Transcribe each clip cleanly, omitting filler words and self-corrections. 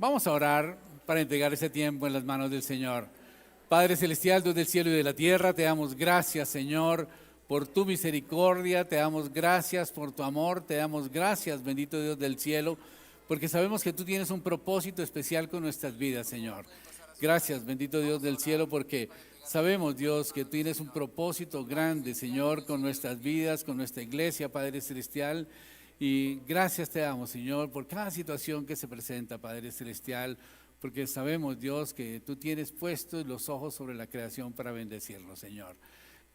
Vamos a orar para entregar ese tiempo en las manos del Señor. Padre Celestial, Dios del cielo y de la tierra, te damos gracias, Señor, por tu misericordia, te damos gracias por tu amor, te damos gracias, bendito Dios del cielo, porque sabemos que tú tienes un propósito especial con nuestras vidas, Señor. Gracias, bendito Dios del cielo, porque sabemos, Dios, que tú tienes un propósito grande, Señor, con nuestras vidas, con nuestra iglesia, Padre Celestial. Y gracias te damos, Señor, por cada situación que se presenta, Padre Celestial, porque sabemos, Dios, que tú tienes puestos los ojos sobre la creación para bendecirnos, Señor.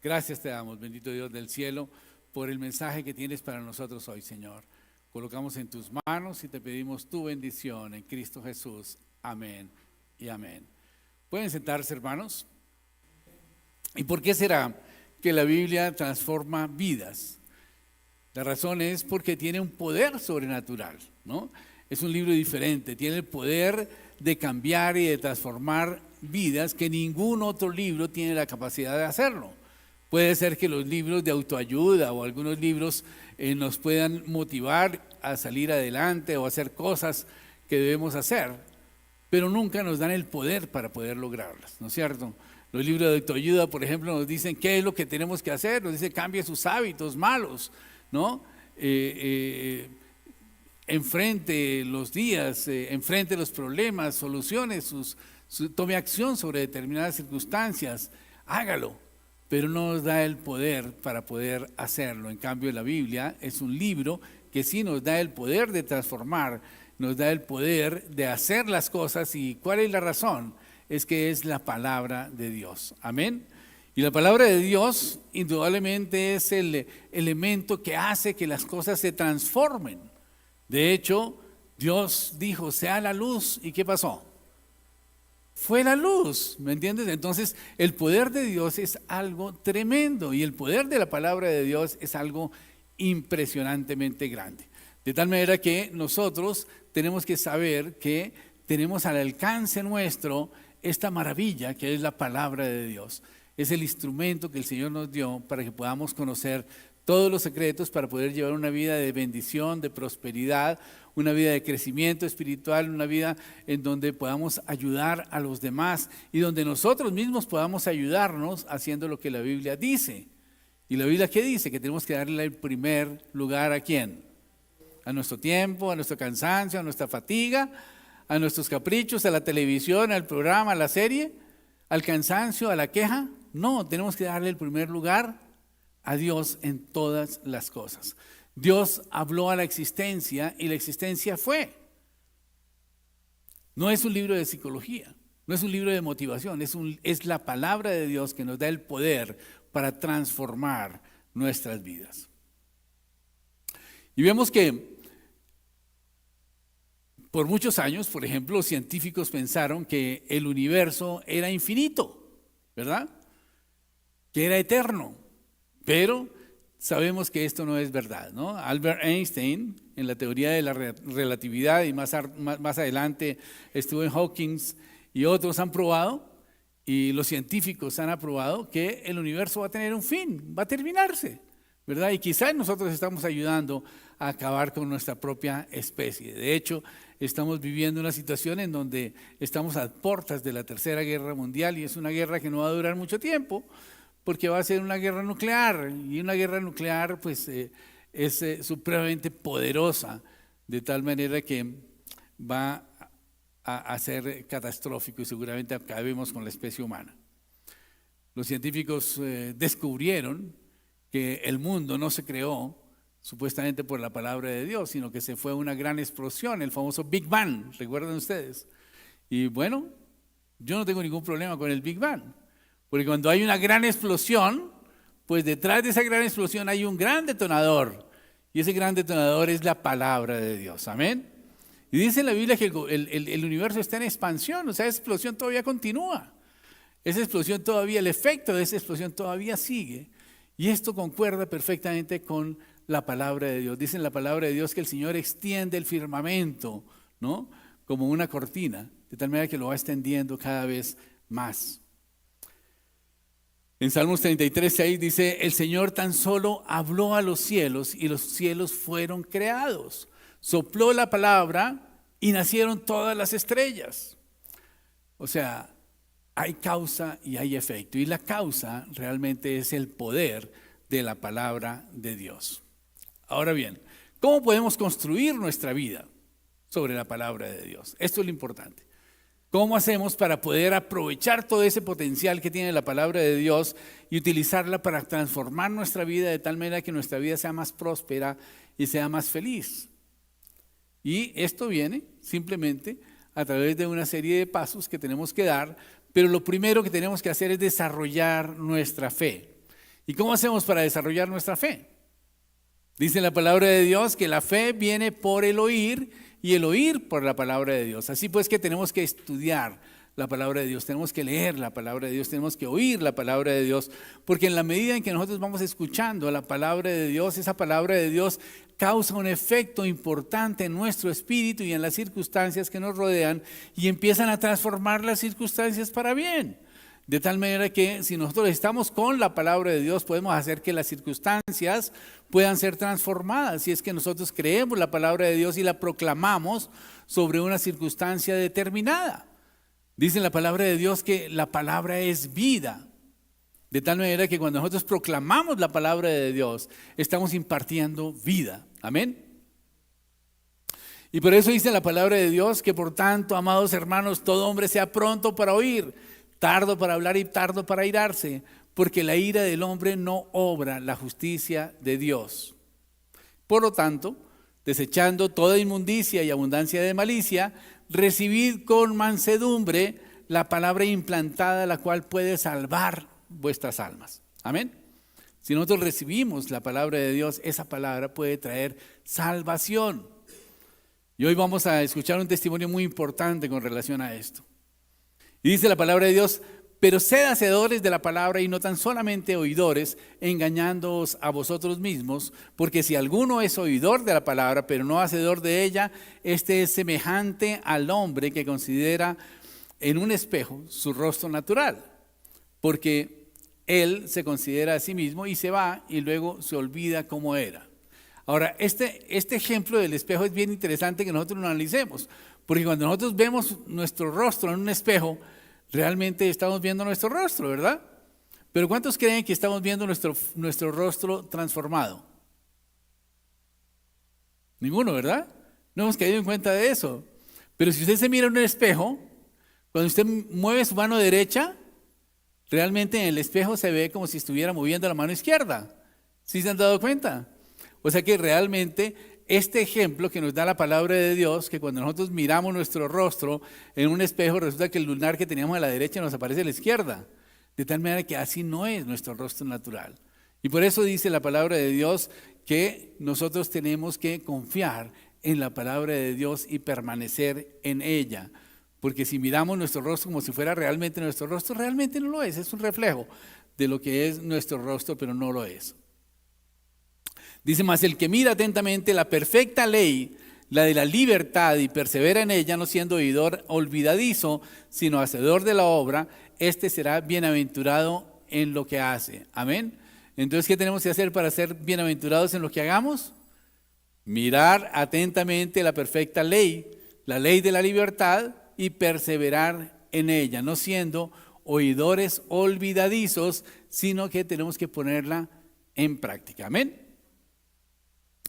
Gracias te damos, bendito Dios del cielo, por el mensaje que tienes para nosotros hoy, Señor. Colocamos en tus manos y te pedimos tu bendición en Cristo Jesús. Amén y amén. ¿Pueden sentarse, hermanos? ¿Y por qué será que la Biblia transforma vidas? La razón es porque tiene un poder sobrenatural, ¿no? Es un libro diferente, tiene el poder de cambiar y de transformar vidas que ningún otro libro tiene la capacidad de hacerlo. Puede ser que los libros de autoayuda o algunos libros nos puedan motivar a salir adelante o a hacer cosas que debemos hacer, pero nunca nos dan el poder para poder lograrlas, ¿no es cierto? Los libros de autoayuda, por ejemplo, nos dicen qué es lo que tenemos que hacer, nos dicen cambie sus hábitos malos, ¿no? Enfrente los días, enfrente los problemas, soluciones, tome acción sobre determinadas circunstancias, hágalo, pero no nos da el poder para poder hacerlo. En cambio, la Biblia es un libro que sí nos da el poder de transformar, nos da el poder de hacer las cosas. ¿Y cuál es la razón? Es que es la palabra de Dios. Amén. Y la palabra de Dios indudablemente es el elemento que hace que las cosas se transformen. De hecho, Dios dijo, sea la luz. ¿Y qué pasó? Fue la luz, ¿me entiendes? Entonces, el poder de Dios es algo tremendo y el poder de la palabra de Dios es algo impresionantemente grande. De tal manera que nosotros tenemos que saber que tenemos al alcance nuestro esta maravilla que es la palabra de Dios. Es el instrumento que el Señor nos dio para que podamos conocer todos los secretos para poder llevar una vida de bendición, de prosperidad, una vida de crecimiento espiritual, una vida en donde podamos ayudar a los demás y donde nosotros mismos podamos ayudarnos haciendo lo que la Biblia dice. ¿Y la Biblia qué dice? Que tenemos que darle el primer lugar ¿a quién? A nuestro tiempo, a nuestro cansancio, a nuestra fatiga, a nuestros caprichos, a la televisión, al programa, a la serie, al cansancio, a la queja. No, tenemos que darle el primer lugar a Dios en todas las cosas. Dios habló a la existencia y la existencia fue. No es un libro de psicología, no es un libro de motivación, es la palabra de Dios que nos da el poder para transformar nuestras vidas. Y vemos que por muchos años, por ejemplo, los científicos pensaron que el universo era infinito, ¿verdad? Que era eterno, pero sabemos que esto no es verdad, ¿no? Albert Einstein, en la teoría de la relatividad y más adelante Stephen Hawking y otros han probado, y los científicos han aprobado que el universo va a tener un fin, va a terminarse, ¿verdad? Y quizás nosotros estamos ayudando a acabar con nuestra propia especie. De hecho, estamos viviendo una situación en donde estamos a puertas de la Tercera Guerra Mundial y es una guerra que no va a durar mucho tiempo porque va a ser una guerra nuclear y una guerra nuclear pues es supremamente poderosa de tal manera que va a ser catastrófico y seguramente acabemos con la especie humana. Los científicos descubrieron que el mundo no se creó supuestamente por la palabra de Dios, sino que se fue una gran explosión, el famoso Big Bang, ¿recuerdan ustedes? Y bueno, yo no tengo ningún problema con el Big Bang, porque cuando hay una gran explosión, pues detrás de esa gran explosión hay un gran detonador, y ese gran detonador es la palabra de Dios, amén. Y dice en la Biblia que el universo está en expansión, o sea, esa explosión todavía continúa, esa explosión todavía, el efecto de esa explosión todavía sigue, y esto concuerda perfectamente con la palabra de Dios. Dice en la palabra de Dios que el Señor extiende el firmamento, ¿no? Como una cortina, de tal manera que lo va extendiendo cada vez más. En Salmos 33:6 dice, el Señor tan solo habló a los cielos y los cielos fueron creados. Sopló la palabra y nacieron todas las estrellas. O sea, hay causa y hay efecto. Y la causa realmente es el poder de la palabra de Dios. Ahora bien, ¿cómo podemos construir nuestra vida sobre la palabra de Dios? Esto es lo importante. ¿Cómo hacemos para poder aprovechar todo ese potencial que tiene la palabra de Dios y utilizarla para transformar nuestra vida de tal manera que nuestra vida sea más próspera y sea más feliz? Y esto viene simplemente a través de una serie de pasos que tenemos que dar, pero lo primero que tenemos que hacer es desarrollar nuestra fe. ¿Y cómo hacemos para desarrollar nuestra fe? Dice la palabra de Dios que la fe viene por el oír y el oír por la palabra de Dios. Así pues que tenemos que estudiar la palabra de Dios, tenemos que leer la palabra de Dios, tenemos que oír la palabra de Dios, porque en la medida en que nosotros vamos escuchando la palabra de Dios, esa palabra de Dios causa un efecto importante en nuestro espíritu y en las circunstancias que nos rodean y empiezan a transformar las circunstancias para bien. De tal manera que si nosotros estamos con la palabra de Dios, podemos hacer que las circunstancias puedan ser transformadas. Si es que nosotros creemos la palabra de Dios y la proclamamos sobre una circunstancia determinada. Dice la palabra de Dios que la palabra es vida. De tal manera que cuando nosotros proclamamos la palabra de Dios, estamos impartiendo vida. Amén. Y por eso dice la palabra de Dios que por tanto, amados hermanos, todo hombre sea pronto para oír, tardo para hablar y tardo para airarse, porque la ira del hombre no obra la justicia de Dios. Por lo tanto, desechando toda inmundicia y abundancia de malicia, recibid con mansedumbre la palabra implantada, la cual puede salvar vuestras almas. Amén. Si nosotros recibimos la palabra de Dios, esa palabra puede traer salvación. Y hoy vamos a escuchar un testimonio muy importante con relación a esto. Y dice la palabra de Dios: pero sed hacedores de la palabra y no tan solamente oidores, engañándoos a vosotros mismos, porque si alguno es oidor de la palabra, pero no hacedor de ella, este es semejante al hombre que considera en un espejo su rostro natural, porque él se considera a sí mismo y se va y luego se olvida cómo era. Ahora, este ejemplo del espejo es bien interesante que nosotros lo analicemos, porque cuando nosotros vemos nuestro rostro en un espejo, realmente estamos viendo nuestro rostro, ¿verdad? Pero ¿cuántos creen que estamos viendo nuestro rostro transformado? Ninguno, ¿verdad? No hemos caído en cuenta de eso. Pero si usted se mira en un espejo, cuando usted mueve su mano derecha, realmente en el espejo se ve como si estuviera moviendo la mano izquierda. ¿Sí se han dado cuenta? O sea que realmente este ejemplo que nos da la palabra de Dios, que cuando nosotros miramos nuestro rostro en un espejo, resulta que el lunar que teníamos a la derecha nos aparece a la izquierda. De tal manera que así no es nuestro rostro natural. Y por eso dice la palabra de Dios que nosotros tenemos que confiar en la palabra de Dios y permanecer en ella. Porque si miramos nuestro rostro como si fuera realmente nuestro rostro, realmente no lo es un reflejo de lo que es nuestro rostro, pero no lo es. Dice más: el que mira atentamente la perfecta ley, la de la libertad, y persevera en ella, no siendo oidor olvidadizo, sino hacedor de la obra, este será bienaventurado en lo que hace. Amén. Entonces, ¿qué tenemos que hacer para ser bienaventurados en lo que hagamos? Mirar atentamente la perfecta ley, la ley de la libertad, y perseverar en ella, no siendo oidores olvidadizos, sino que tenemos que ponerla en práctica. Amén.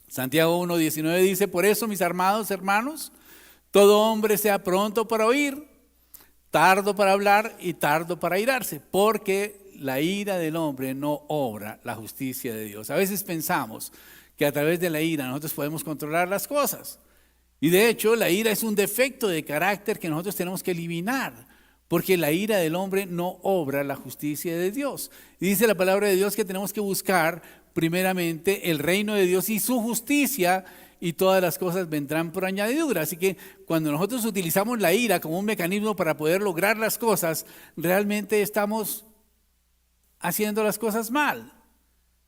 Santiago 1:19 dice: por eso, mis amados hermanos, todo hombre sea pronto para oír, tardo para hablar y tardo para airarse, porque la ira del hombre no obra la justicia de Dios. A veces pensamos que a través de la ira nosotros podemos controlar las cosas. Y de hecho, la ira es un defecto de carácter que nosotros tenemos que eliminar, porque la ira del hombre no obra la justicia de Dios. Y dice la palabra de Dios que tenemos que buscar primeramente el reino de Dios y su justicia, y todas las cosas vendrán por añadidura. Así que cuando nosotros utilizamos la ira como un mecanismo para poder lograr las cosas, realmente estamos haciendo las cosas mal.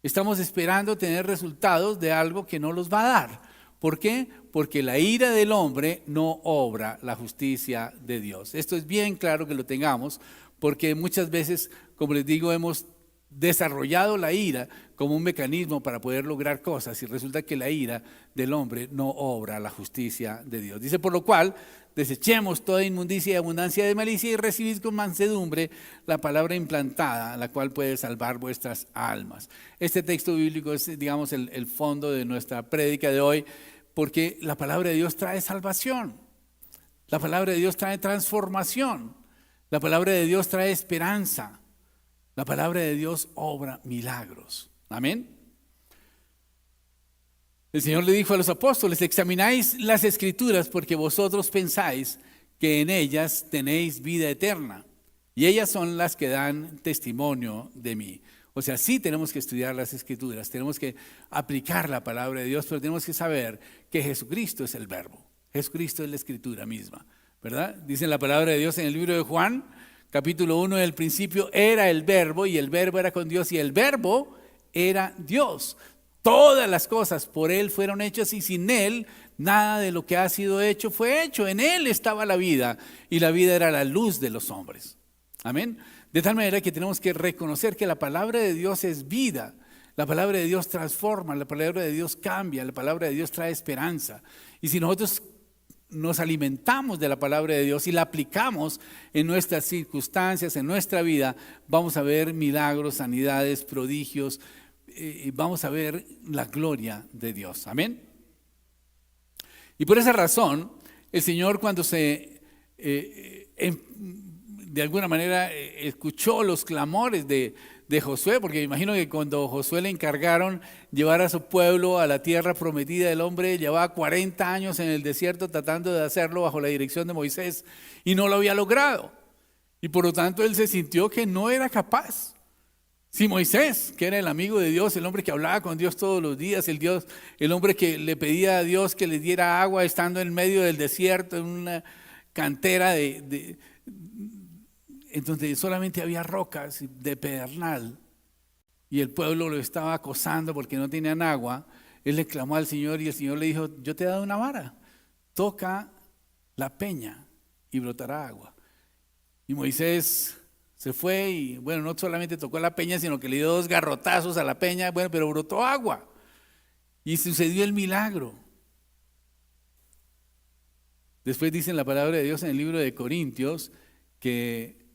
Estamos esperando tener resultados de algo que no los va a dar. ¿Por qué? Porque la ira del hombre no obra la justicia de Dios. Esto es bien claro que lo tengamos, porque muchas veces, como les digo, hemos desarrollado la ira como un mecanismo para poder lograr cosas, y resulta que la ira del hombre no obra la justicia de Dios. Dice, por lo cual, desechemos toda inmundicia y abundancia de malicia y recibid con mansedumbre la palabra implantada, la cual puede salvar vuestras almas. Este texto bíblico es, digamos, el fondo de nuestra prédica de hoy, porque la palabra de Dios trae salvación. La palabra de Dios trae transformación. La palabra de Dios trae esperanza. La palabra de Dios obra milagros. Amén. El Señor le dijo a los apóstoles, examináis las Escrituras porque vosotros pensáis que en ellas tenéis vida eterna. Y ellas son las que dan testimonio de mí. O sea, sí tenemos que estudiar las Escrituras, tenemos que aplicar la palabra de Dios, pero tenemos que saber que Jesucristo es el Verbo. Jesucristo es la Escritura misma, ¿verdad? Dice la palabra de Dios en el libro de Juan, capítulo 1, del principio era el Verbo, y el Verbo era con Dios, y el Verbo era Dios. Todas las cosas por Él fueron hechas, y sin Él nada de lo que ha sido hecho fue hecho. En Él estaba la vida, y la vida era la luz de los hombres. Amén. De tal manera que tenemos que reconocer que la palabra de Dios es vida. La palabra de Dios transforma, la palabra de Dios cambia, la palabra de Dios trae esperanza. Y si nosotros nos alimentamos de la palabra de Dios y la aplicamos en nuestras circunstancias, en nuestra vida, vamos a ver milagros, sanidades, prodigios, y vamos a ver la gloria de Dios. Amén. Y por esa razón, el Señor, cuando de alguna manera escuchó los clamores de Josué, porque me imagino que cuando Josué le encargaron llevar a su pueblo a la tierra prometida, el hombre llevaba 40 años en el desierto tratando de hacerlo bajo la dirección de Moisés y no lo había logrado. Y por lo tanto él se sintió que no era capaz. Si Moisés, que era el amigo de Dios, el hombre que hablaba con Dios todos los días, el hombre que le pedía a Dios que le diera agua estando en medio del desierto, en una cantera entonces solamente había rocas de pedernal, y el pueblo lo estaba acosando porque no tenían agua, él le clamó al Señor y el Señor le dijo, yo te he dado una vara, toca la peña y brotará agua. Y Moisés se fue y bueno, no solamente tocó la peña, sino que le dio 2 garrotazos a la peña, bueno, pero brotó agua y sucedió el milagro. Después dice en la palabra de Dios en el libro de Corintios que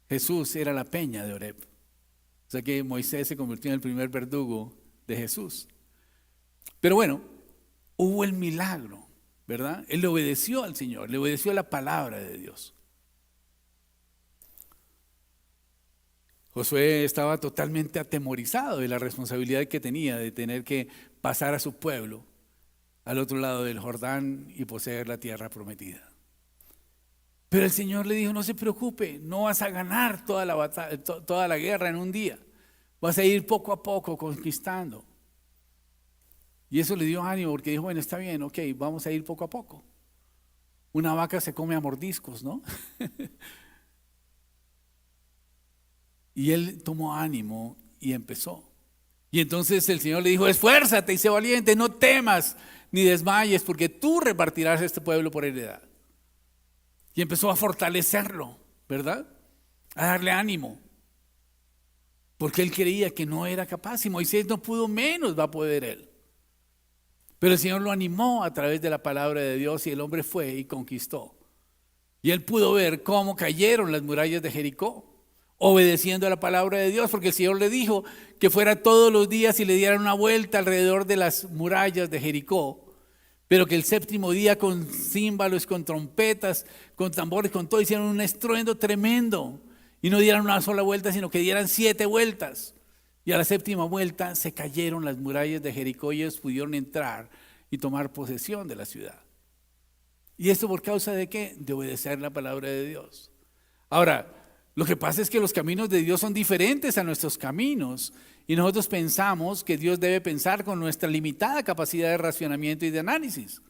Jesús era la peña de Oreb. O sea que Moisés se convirtió en el primer verdugo de Jesús. Pero bueno, hubo el milagro, ¿verdad? Él le obedeció al Señor, le obedeció a la palabra de Dios. Josué estaba totalmente atemorizado de la responsabilidad que tenía de tener que pasar a su pueblo al otro lado del Jordán y poseer la tierra prometida. Pero el Señor le dijo, no se preocupe, no vas a ganar toda la guerra en un día. Vas a ir poco a poco conquistando. Y eso le dio ánimo porque dijo, bueno, está bien, ok, vamos a ir poco a poco. Una vaca se come a mordiscos, ¿no? Y él tomó ánimo y empezó. Y entonces el Señor le dijo, esfuérzate y sé valiente, no temas ni desmayes, porque tú repartirás este pueblo por heredad. Y empezó a fortalecerlo, ¿verdad? A darle ánimo. Porque él creía que no era capaz. Si Moisés no pudo, menos va a poder él. Pero el Señor lo animó a través de la palabra de Dios y el hombre fue y conquistó. Y él pudo ver cómo cayeron las murallas de Jericó, obedeciendo a la palabra de Dios, porque el Señor le dijo que fuera todos los días y le dieran una vuelta alrededor de las murallas de Jericó. Pero que el 7º día con címbalos, con trompetas, con tambores, con todo, hicieron un estruendo tremendo. Y no dieran una sola vuelta, sino que dieran 7 vueltas. Y a la 7ª vuelta se cayeron las murallas de Jericó y ellos pudieron entrar y tomar posesión de la ciudad. ¿Y esto por causa de qué? De obedecer la palabra de Dios. Ahora, lo que pasa es que los caminos de Dios son diferentes a nuestros caminos. Y nosotros pensamos que Dios debe pensar con nuestra limitada capacidad de racionamiento y de análisis.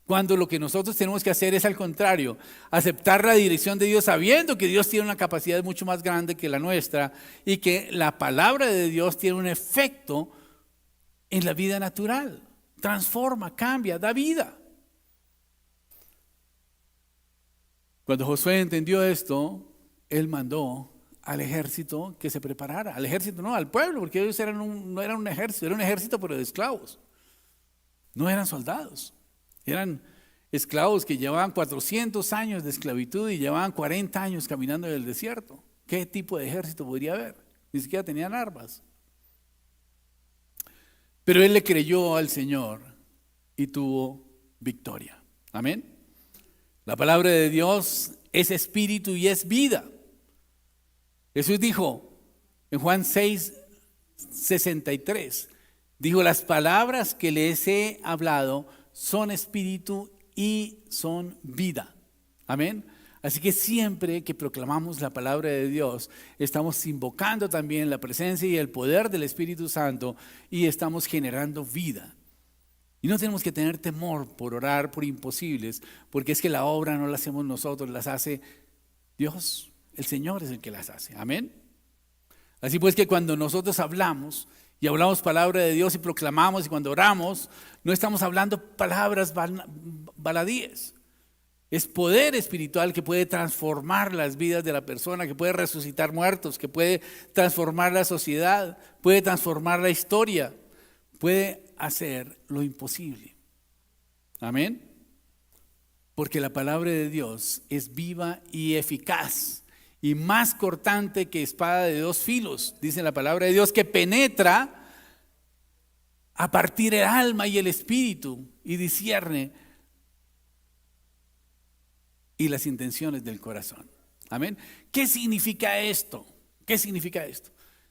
Cuando lo que nosotros tenemos que hacer es al contrario, aceptar la dirección de Dios sabiendo que Dios tiene una capacidad mucho más grande que la nuestra y que la palabra de Dios tiene un efecto en la vida natural. Transforma, cambia, da vida. Cuando Josué entendió esto, él mandó al ejército que se preparara. Al ejército, no, al pueblo, porque ellos no eran un ejército, era un ejército pero de esclavos. No eran soldados, eran esclavos que llevaban 400 años de esclavitud y llevaban 40 años caminando en el desierto. ¿Qué tipo de ejército podría haber? Ni siquiera tenían armas. Pero él le creyó al Señor y tuvo victoria. Amén. La palabra de Dios es espíritu y es vida. Jesús dijo en Juan 6:63, dijo: las palabras que les he hablado son espíritu y son vida. Amén. Así que siempre que proclamamos la palabra de Dios, estamos invocando también la presencia y el poder del Espíritu Santo y estamos generando vida. Y no tenemos que tener temor por orar por imposibles, porque es que la obra no la hacemos nosotros, las hace Dios. El Señor es el que las hace. Amén. Así pues que cuando nosotros hablamos y hablamos palabra de Dios y proclamamos, y cuando oramos, no estamos hablando palabras baladíes. Es poder espiritual que puede transformar las vidas de la persona, que puede resucitar muertos, que puede transformar la sociedad, puede transformar la historia, puede hacer lo imposible. Amén. Porque la palabra de Dios es viva y eficaz y más cortante que espada de dos filos, dice la palabra de Dios, que penetra a partir el alma y el espíritu y discierne y las intenciones del corazón. Amén. ¿Qué significa esto? ¿Qué significa esto?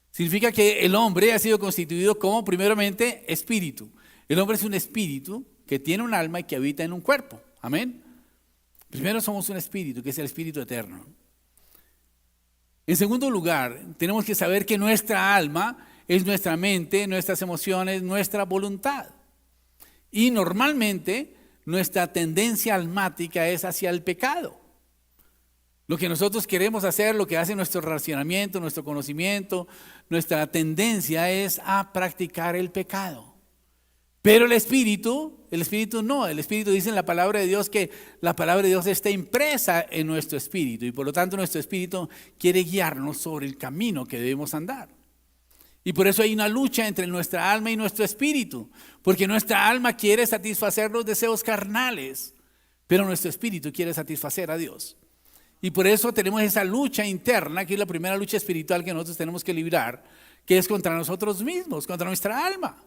Significa que el hombre ha sido constituido como, primeramente, espíritu. El hombre es un espíritu que tiene un alma y que habita en un cuerpo. Amén. Primero somos un espíritu, que es el espíritu eterno. En segundo lugar, tenemos que saber que nuestra alma es nuestra mente, nuestras emociones, nuestra voluntad. Y normalmente nuestra tendencia almática es hacia el pecado. Lo que nosotros queremos hacer, lo que hace nuestro racionamiento, nuestro conocimiento, nuestra tendencia es a practicar el pecado. Pero el espíritu no. El espíritu dice en la palabra de Dios que la palabra de Dios está impresa en nuestro espíritu y por lo tanto nuestro espíritu quiere guiarnos sobre el camino que debemos andar. Y por eso hay una lucha entre nuestra alma y nuestro espíritu, porque nuestra alma quiere satisfacer los deseos carnales, pero nuestro espíritu quiere satisfacer a Dios. Y por eso tenemos esa lucha interna, que es la primera lucha espiritual que nosotros tenemos que librar, que es contra nosotros mismos, contra nuestra alma.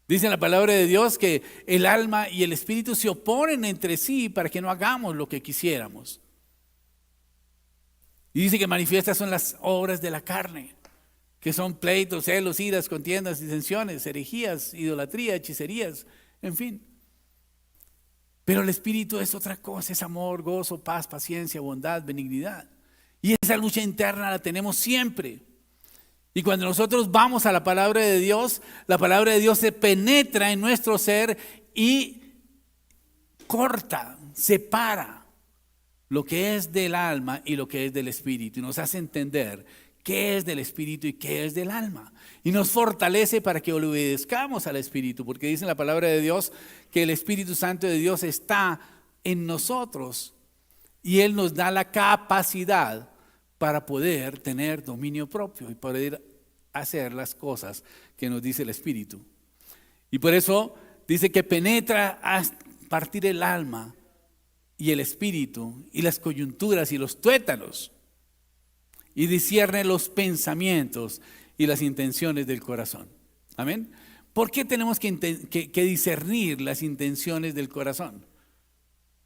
Dice en la palabra de Dios que el alma y el espíritu se oponen entre sí para que no hagamos lo que quisiéramos. Y dice que manifiestas son las obras de la carne, que son pleitos, celos, iras, contiendas, disensiones, herejías, idolatría, hechicerías, en fin. Pero el espíritu es otra cosa, es amor, gozo, paz, paciencia, bondad, benignidad. Y esa lucha interna la tenemos siempre. Y cuando nosotros vamos a la palabra de Dios, la palabra de Dios se penetra en nuestro ser y corta, separa lo que es del alma y lo que es del espíritu. Y nos hace entender qué es del espíritu y qué es del alma. Y nos fortalece para que obedezcamos al espíritu, porque dice en la palabra de Dios que el Espíritu Santo de Dios está en nosotros y Él nos da la capacidad para poder tener dominio propio y poder hacer las cosas que nos dice el Espíritu. Y por eso dice que penetra a partir el alma y el espíritu y las coyunturas y los tuétanos y discierne los pensamientos y las intenciones del corazón. Amén. ¿Por qué tenemos que discernir las intenciones del corazón?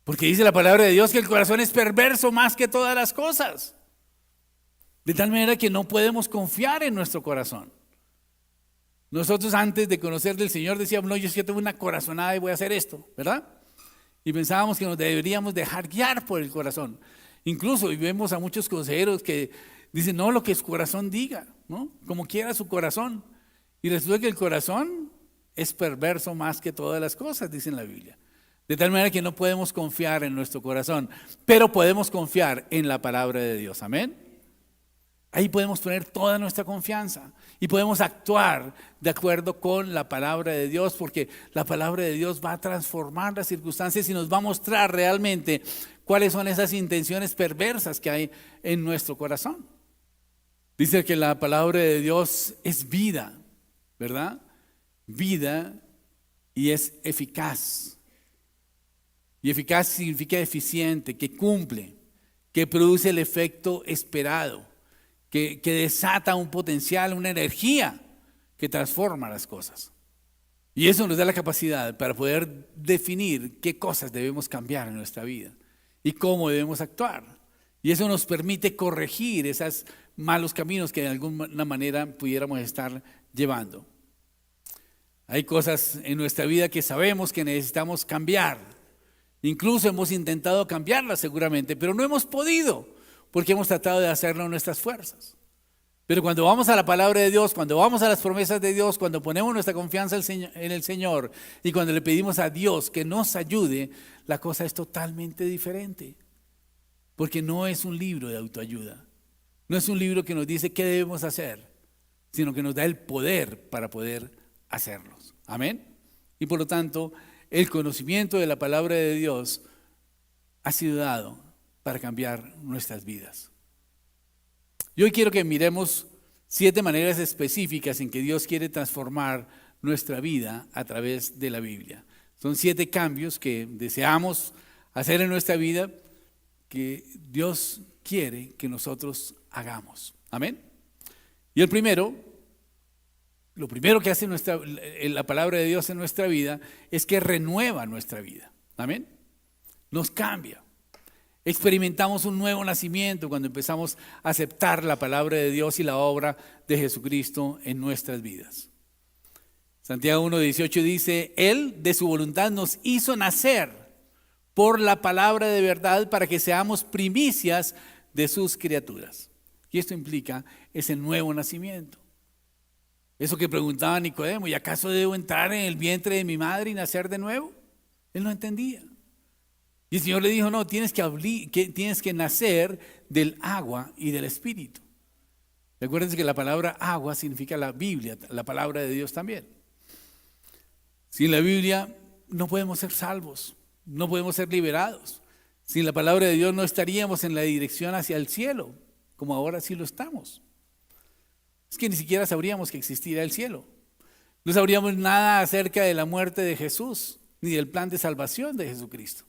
Porque dice la palabra de Dios que el corazón es perverso más que todas las cosas. De tal manera que no podemos confiar en nuestro corazón. Nosotros antes de conocer del Señor decíamos, no, yo es que tengo una corazonada y voy a hacer esto, ¿verdad? Y pensábamos que nos deberíamos dejar guiar por el corazón. Incluso y vemos a muchos consejeros que dicen, no, lo que su corazón diga, ¿no? Como quiera su corazón. Y resulta que el corazón es perverso más que todas las cosas, dice en la Biblia. De tal manera que no podemos confiar en nuestro corazón, pero podemos confiar en la palabra de Dios. Amén. Ahí podemos poner toda nuestra confianza y podemos actuar de acuerdo con la palabra de Dios, porque la palabra de Dios va a transformar las circunstancias y nos va a mostrar realmente cuáles son esas intenciones perversas que hay en nuestro corazón. Dice que la palabra de Dios es vida, ¿verdad? Vida y es eficaz. Y eficaz significa eficiente, que cumple, que produce el efecto esperado, que desata un potencial, una energía que transforma las cosas. Y eso nos da la capacidad para poder definir qué cosas debemos cambiar en nuestra vida y cómo debemos actuar. Y eso nos permite corregir esos malos caminos que de alguna manera pudiéramos estar llevando. Hay cosas en nuestra vida que sabemos que necesitamos cambiar. Incluso hemos intentado cambiarlas seguramente, pero no hemos podido porque hemos tratado de hacerlo en nuestras fuerzas. Pero cuando vamos a la palabra de Dios, cuando vamos a las promesas de Dios, cuando ponemos nuestra confianza en el Señor y cuando le pedimos a Dios que nos ayude, la cosa es totalmente diferente. Porque no es un libro de autoayuda, no es un libro que nos dice qué debemos hacer, sino que nos da el poder para poder hacerlos. Amén. Y por lo tanto, el conocimiento de la palabra de Dios ha sido dado para cambiar nuestras vidas. Y hoy quiero que miremos 7 maneras específicas en que Dios quiere transformar nuestra vida a través de la Biblia. Son 7 cambios que deseamos hacer en nuestra vida que Dios quiere que nosotros hagamos. Amén. Y lo primero que hace la palabra de Dios en nuestra vida es que renueva nuestra vida. Amén. Nos cambia. Experimentamos un nuevo nacimiento cuando empezamos a aceptar la palabra de Dios y la obra de Jesucristo en nuestras vidas. Santiago 1:18 dice: Él de su voluntad nos hizo nacer por la palabra de verdad para que seamos primicias de sus criaturas. Y esto implica ese nuevo nacimiento. Eso que preguntaba Nicodemo: ¿y acaso debo entrar en el vientre de mi madre y nacer de nuevo? Él no entendía. Y el Señor le dijo: no, tienes que nacer del agua y del Espíritu. Recuerden que la palabra agua significa la Biblia, la palabra de Dios también. Sin la Biblia no podemos ser salvos, no podemos ser liberados. Sin la palabra de Dios no estaríamos en la dirección hacia el cielo, como ahora sí lo estamos. Es que ni siquiera sabríamos que existiera el cielo. No sabríamos nada acerca de la muerte de Jesús, ni del plan de salvación de Jesucristo,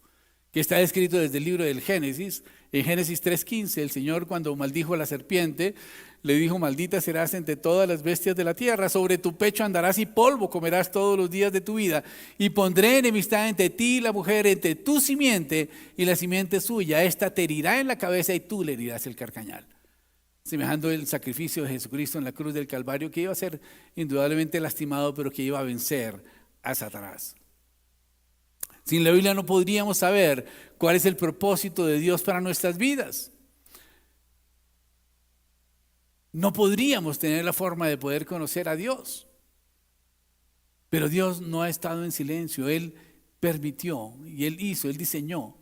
que está escrito desde el libro del Génesis. En Génesis 3:15, el Señor, cuando maldijo a la serpiente, le dijo: maldita serás entre todas las bestias de la tierra, sobre tu pecho andarás y polvo comerás todos los días de tu vida, y pondré enemistad entre ti y la mujer, entre tu simiente y la simiente suya. Esta te herirá en la cabeza y tú le herirás el carcañal. Semejando el sacrificio de Jesucristo en la cruz del Calvario, que iba a ser indudablemente lastimado, pero que iba a vencer a Satanás. Sin la Biblia no podríamos saber cuál es el propósito de Dios para nuestras vidas. No podríamos tener la forma de poder conocer a Dios. Pero Dios no ha estado en silencio. Él permitió y Él diseñó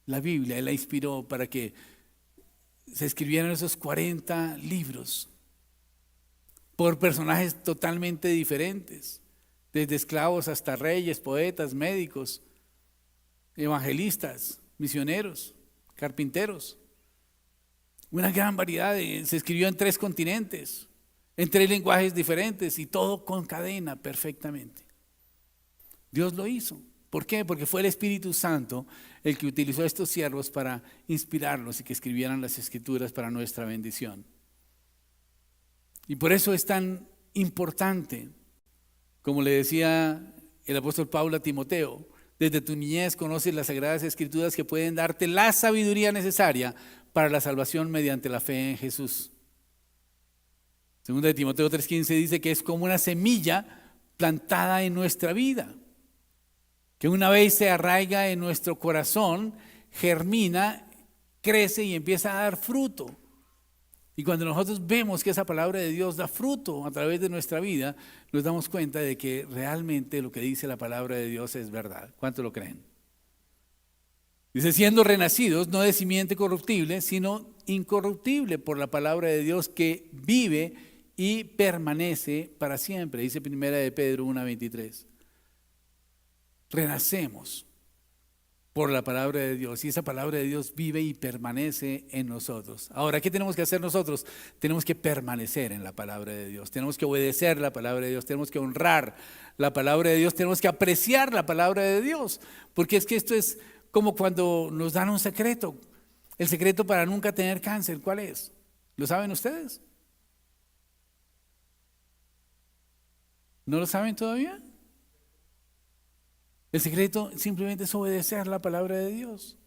la Biblia. Él la inspiró para que se escribieran esos 40 libros por personajes totalmente diferentes, desde esclavos hasta reyes, poetas, médicos, evangelistas, misioneros, carpinteros. Una gran variedad. Se escribió en 3 continentes, en 3 lenguajes diferentes y todo concadena perfectamente. Dios lo hizo. ¿Por qué? Porque fue el Espíritu Santo el que utilizó a estos siervos para inspirarlos y que escribieran las Escrituras para nuestra bendición. Y por eso es tan importante, como le decía el apóstol Pablo a Timoteo: desde tu niñez conoces las Sagradas Escrituras que pueden darte la sabiduría necesaria para la salvación mediante la fe en Jesús. Segunda de Timoteo 3:15 dice que es como una semilla plantada en nuestra vida, que una vez se arraiga en nuestro corazón, germina, crece y empieza a dar fruto. Y cuando nosotros vemos que esa palabra de Dios da fruto a través de nuestra vida, nos damos cuenta de que realmente lo que dice la palabra de Dios es verdad. ¿Cuánto lo creen? Dice: siendo renacidos, no de simiente corruptible, sino incorruptible por la palabra de Dios que vive y permanece para siempre. Dice primera de Pedro 1:23. Renacemos. por la palabra de Dios, y esa palabra de Dios vive y permanece en nosotros. Ahora, ¿qué tenemos que hacer nosotros? Tenemos que permanecer en la palabra de Dios, tenemos que obedecer la palabra de Dios, tenemos que honrar la palabra de Dios, tenemos que apreciar la palabra de Dios, porque es que esto es como cuando nos dan un secreto. El secreto para nunca tener cáncer, ¿cuál es? ¿Lo saben ustedes? ¿No lo saben todavía? El secreto simplemente es obedecer la palabra de Dios.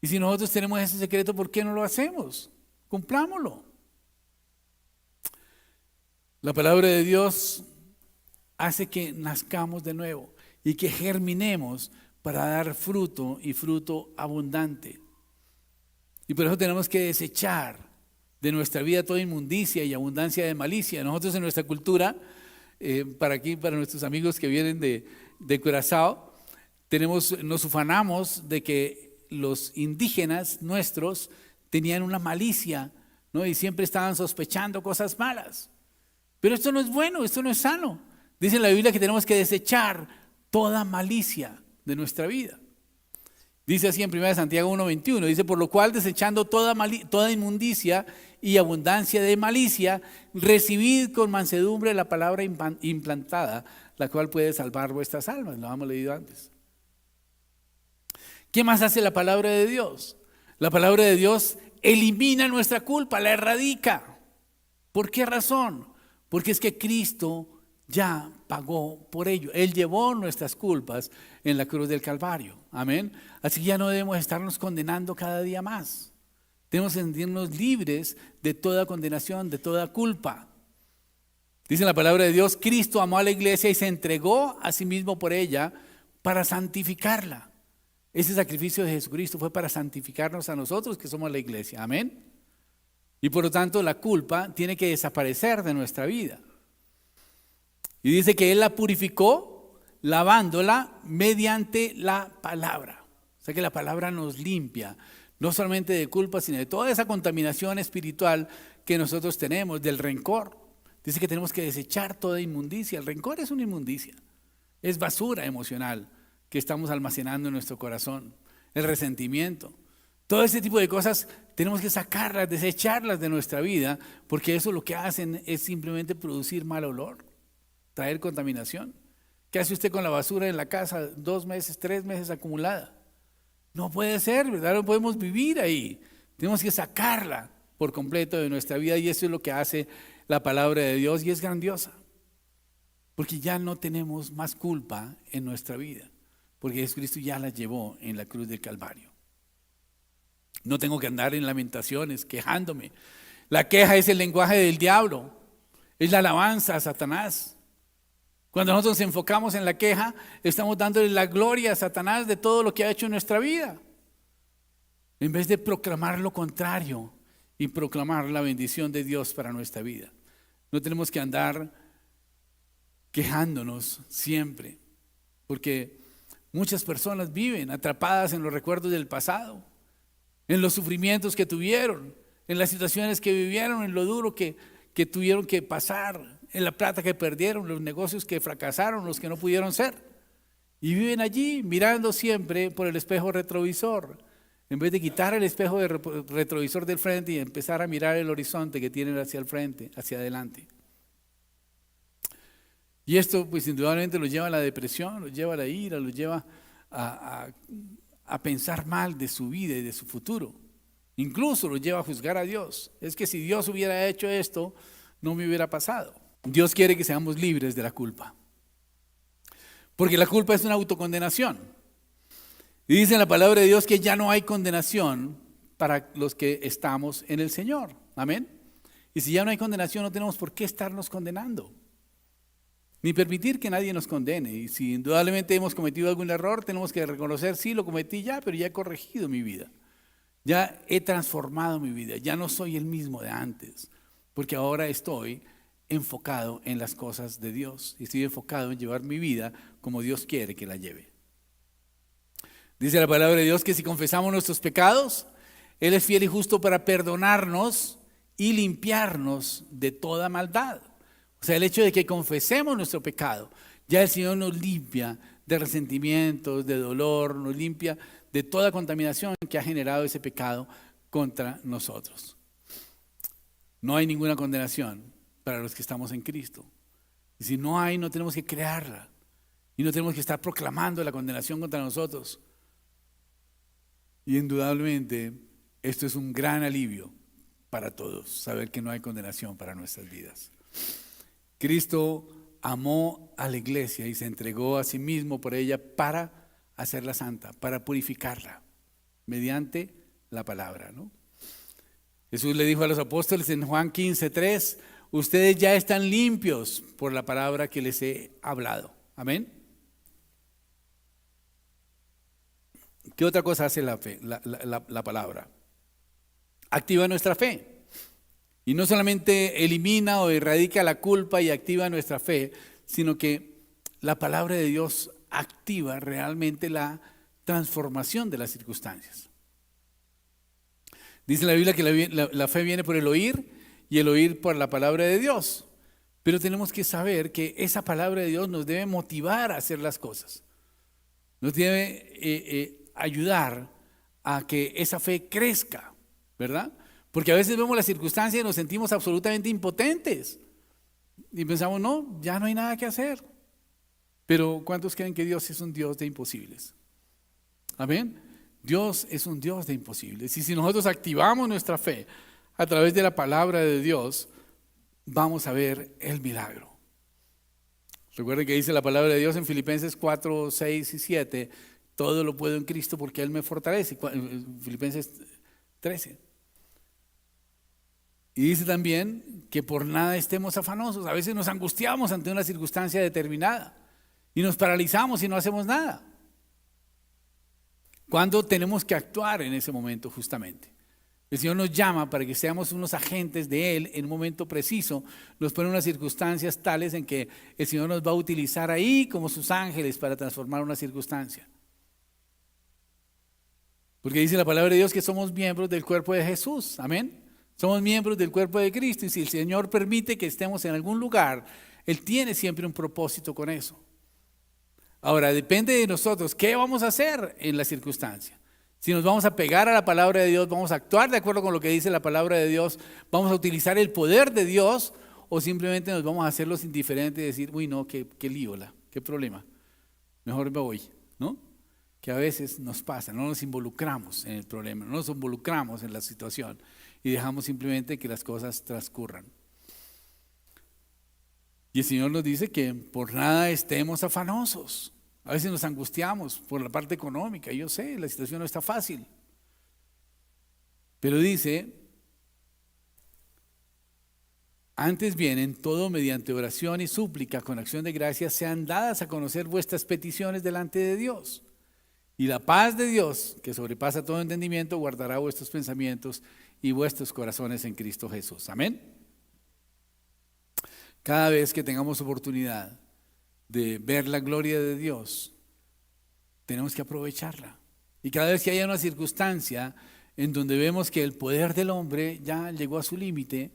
Y si nosotros tenemos ese secreto, ¿por qué no lo hacemos? Cumplámoslo. La palabra de Dios hace que nazcamos de nuevo y que germinemos para dar fruto y fruto abundante. Y por eso tenemos que desechar de nuestra vida toda inmundicia y abundancia de malicia. Nosotros en nuestra cultura, para nuestros amigos que vienen de Curazao, nos ufanamos de que los indígenas nuestros tenían una malicia, ¿no? Y siempre estaban sospechando cosas malas. Pero esto no es bueno, esto no es sano. Dice en la Biblia que tenemos que desechar toda malicia de nuestra vida. Dice así en 1 Santiago 1:21, dice: por lo cual, desechando toda inmundicia y abundancia de malicia, recibid con mansedumbre la palabra implantada, la cual puede salvar vuestras almas. Lo hemos leído antes. ¿Qué más hace la palabra de Dios? La palabra de Dios elimina nuestra culpa, la erradica. ¿Por qué razón? Porque es que Cristo ya pagó por ello. Él llevó nuestras culpas en la cruz del Calvario. Amén. Así que ya no debemos estarnos condenando cada día más. Tenemos que sentirnos libres de toda condenación, de toda culpa. Dice la palabra de Dios: Cristo amó a la iglesia y se entregó a sí mismo por ella para santificarla. Ese sacrificio de Jesucristo fue para santificarnos a nosotros, que somos la iglesia. Amén. Y por lo tanto la culpa tiene que desaparecer de nuestra vida. Y dice que Él la purificó lavándola mediante la palabra. O sea que la palabra nos limpia, no solamente de culpa, sino de toda esa contaminación espiritual que nosotros tenemos, del rencor. Dice que tenemos que desechar toda inmundicia. El rencor es una inmundicia, es basura emocional que estamos almacenando en nuestro corazón. El resentimiento, todo ese tipo de cosas tenemos que sacarlas, desecharlas de nuestra vida, porque eso lo que hacen es simplemente producir mal olor, traer contaminación. ¿Qué hace usted con la basura en la casa 2 meses, 3 meses acumulada? No puede ser, ¿verdad? No podemos vivir ahí. Tenemos que sacarla por completo de nuestra vida, y eso es lo que hace la palabra de Dios, y es grandiosa. Porque ya no tenemos más culpa en nuestra vida, porque Jesucristo ya la llevó en la cruz del Calvario. No tengo que andar en lamentaciones, quejándome. La queja es el lenguaje del diablo, es la alabanza a Satanás. Cuando nosotros nos enfocamos en la queja, estamos dándole la gloria a Satanás de todo lo que ha hecho en nuestra vida, en vez de proclamar lo contrario y proclamar la bendición de Dios para nuestra vida. No tenemos que andar quejándonos siempre, porque muchas personas viven atrapadas en los recuerdos del pasado, en los sufrimientos que tuvieron, en las situaciones que vivieron, en lo duro que tuvieron que pasar, en la plata que perdieron, los negocios que fracasaron, los que no pudieron ser. Y viven allí mirando siempre por el espejo retrovisor, en vez de quitar el espejo retrovisor del frente y empezar a mirar el horizonte que tienen hacia el frente, hacia adelante. Y esto pues indudablemente los lleva a la depresión, los lleva a la ira, los lleva a pensar mal de su vida y de su futuro. Incluso los lleva a juzgar a Dios. Es que si Dios hubiera hecho esto, no me hubiera pasado. Dios quiere que seamos libres de la culpa, porque la culpa es una autocondenación. Y dice en la palabra de Dios que ya no hay condenación para los que estamos en el Señor. Amén. Y si ya no hay condenación, no tenemos por qué estarnos condenando, ni permitir que nadie nos condene. Y si indudablemente hemos cometido algún error, tenemos que reconocer: sí, lo cometí ya, pero ya he corregido mi vida, ya he transformado mi vida, ya no soy el mismo de antes, porque ahora estoy enfocado en las cosas de Dios y estoy enfocado en llevar mi vida como Dios quiere que la lleve. Dice la palabra de Dios que si confesamos nuestros pecados, Él es fiel y justo para perdonarnos y limpiarnos de toda maldad. O sea, el hecho de que confesemos nuestro pecado, ya el Señor nos limpia de resentimientos, de dolor, nos limpia de toda contaminación que ha generado ese pecado contra nosotros. No hay ninguna condenación para los que estamos en Cristo. Y si no hay, no tenemos que crearla. Y no tenemos que estar proclamando la condenación contra nosotros. Y indudablemente, esto es un gran alivio para todos, saber que no hay condenación para nuestras vidas. Cristo amó a la iglesia y se entregó a sí mismo por ella para hacerla santa, para purificarla, mediante la palabra, ¿no? Jesús le dijo a los apóstoles en Juan 15:3, ustedes ya están limpios por la palabra que les he hablado. Amén. ¿Qué otra cosa hace la fe, la palabra? Activa nuestra fe. Y no solamente elimina o erradica la culpa y activa nuestra fe, sino que la palabra de Dios activa realmente la transformación de las circunstancias. Dice la Biblia que la fe viene por el oír y el oír por la palabra de Dios. Pero tenemos que saber que esa palabra de Dios nos debe motivar a hacer las cosas. Nos debe ayudar a que esa fe crezca, ¿verdad? Porque a veces vemos las circunstancias y nos sentimos absolutamente impotentes. Y pensamos, no, ya no hay nada que hacer. Pero ¿cuántos creen que Dios es un Dios de imposibles? Amén. Dios es un Dios de imposibles. Y si nosotros activamos nuestra fe a través de la palabra de Dios, vamos a ver el milagro. Recuerden que dice la palabra de Dios en Filipenses 4, 6 y 7, todo lo puedo en Cristo porque Él me fortalece. Filipenses 13. Y dice también que por nada estemos afanosos. A veces nos angustiamos ante una circunstancia determinada y nos paralizamos y no hacemos nada. ¿Cuándo tenemos que actuar en ese momento justamente? El Señor nos llama para que seamos unos agentes de Él en un momento preciso. Nos pone unas circunstancias tales en que el Señor nos va a utilizar ahí como sus ángeles para transformar una circunstancia. Porque dice la palabra de Dios que somos miembros del cuerpo de Jesús. Amén. Somos miembros del cuerpo de Cristo. Y si el Señor permite que estemos en algún lugar, Él tiene siempre un propósito con eso. Ahora, depende de nosotros qué vamos a hacer en la circunstancia. Si nos vamos a pegar a la palabra de Dios, vamos a actuar de acuerdo con lo que dice la palabra de Dios, vamos a utilizar el poder de Dios, o simplemente nos vamos a hacer los indiferentes y decir, uy no, qué líola, qué problema, mejor me voy, ¿no? Que a veces nos pasa, no nos involucramos en el problema, no nos involucramos en la situación y dejamos simplemente que las cosas transcurran. Y el Señor nos dice que por nada estemos afanosos. A veces nos angustiamos por la parte económica. Yo sé, la situación no está fácil. Pero dice, antes bien, en todo mediante oración y súplica con acción de gracias sean dadas a conocer vuestras peticiones delante de Dios. Y la paz de Dios, que sobrepasa todo entendimiento, guardará vuestros pensamientos y vuestros corazones en Cristo Jesús. Amén. Cada vez que tengamos oportunidad de ver la gloria de Dios, tenemos que aprovecharla. Y cada vez que haya una circunstancia en donde vemos que el poder del hombre ya llegó a su límite,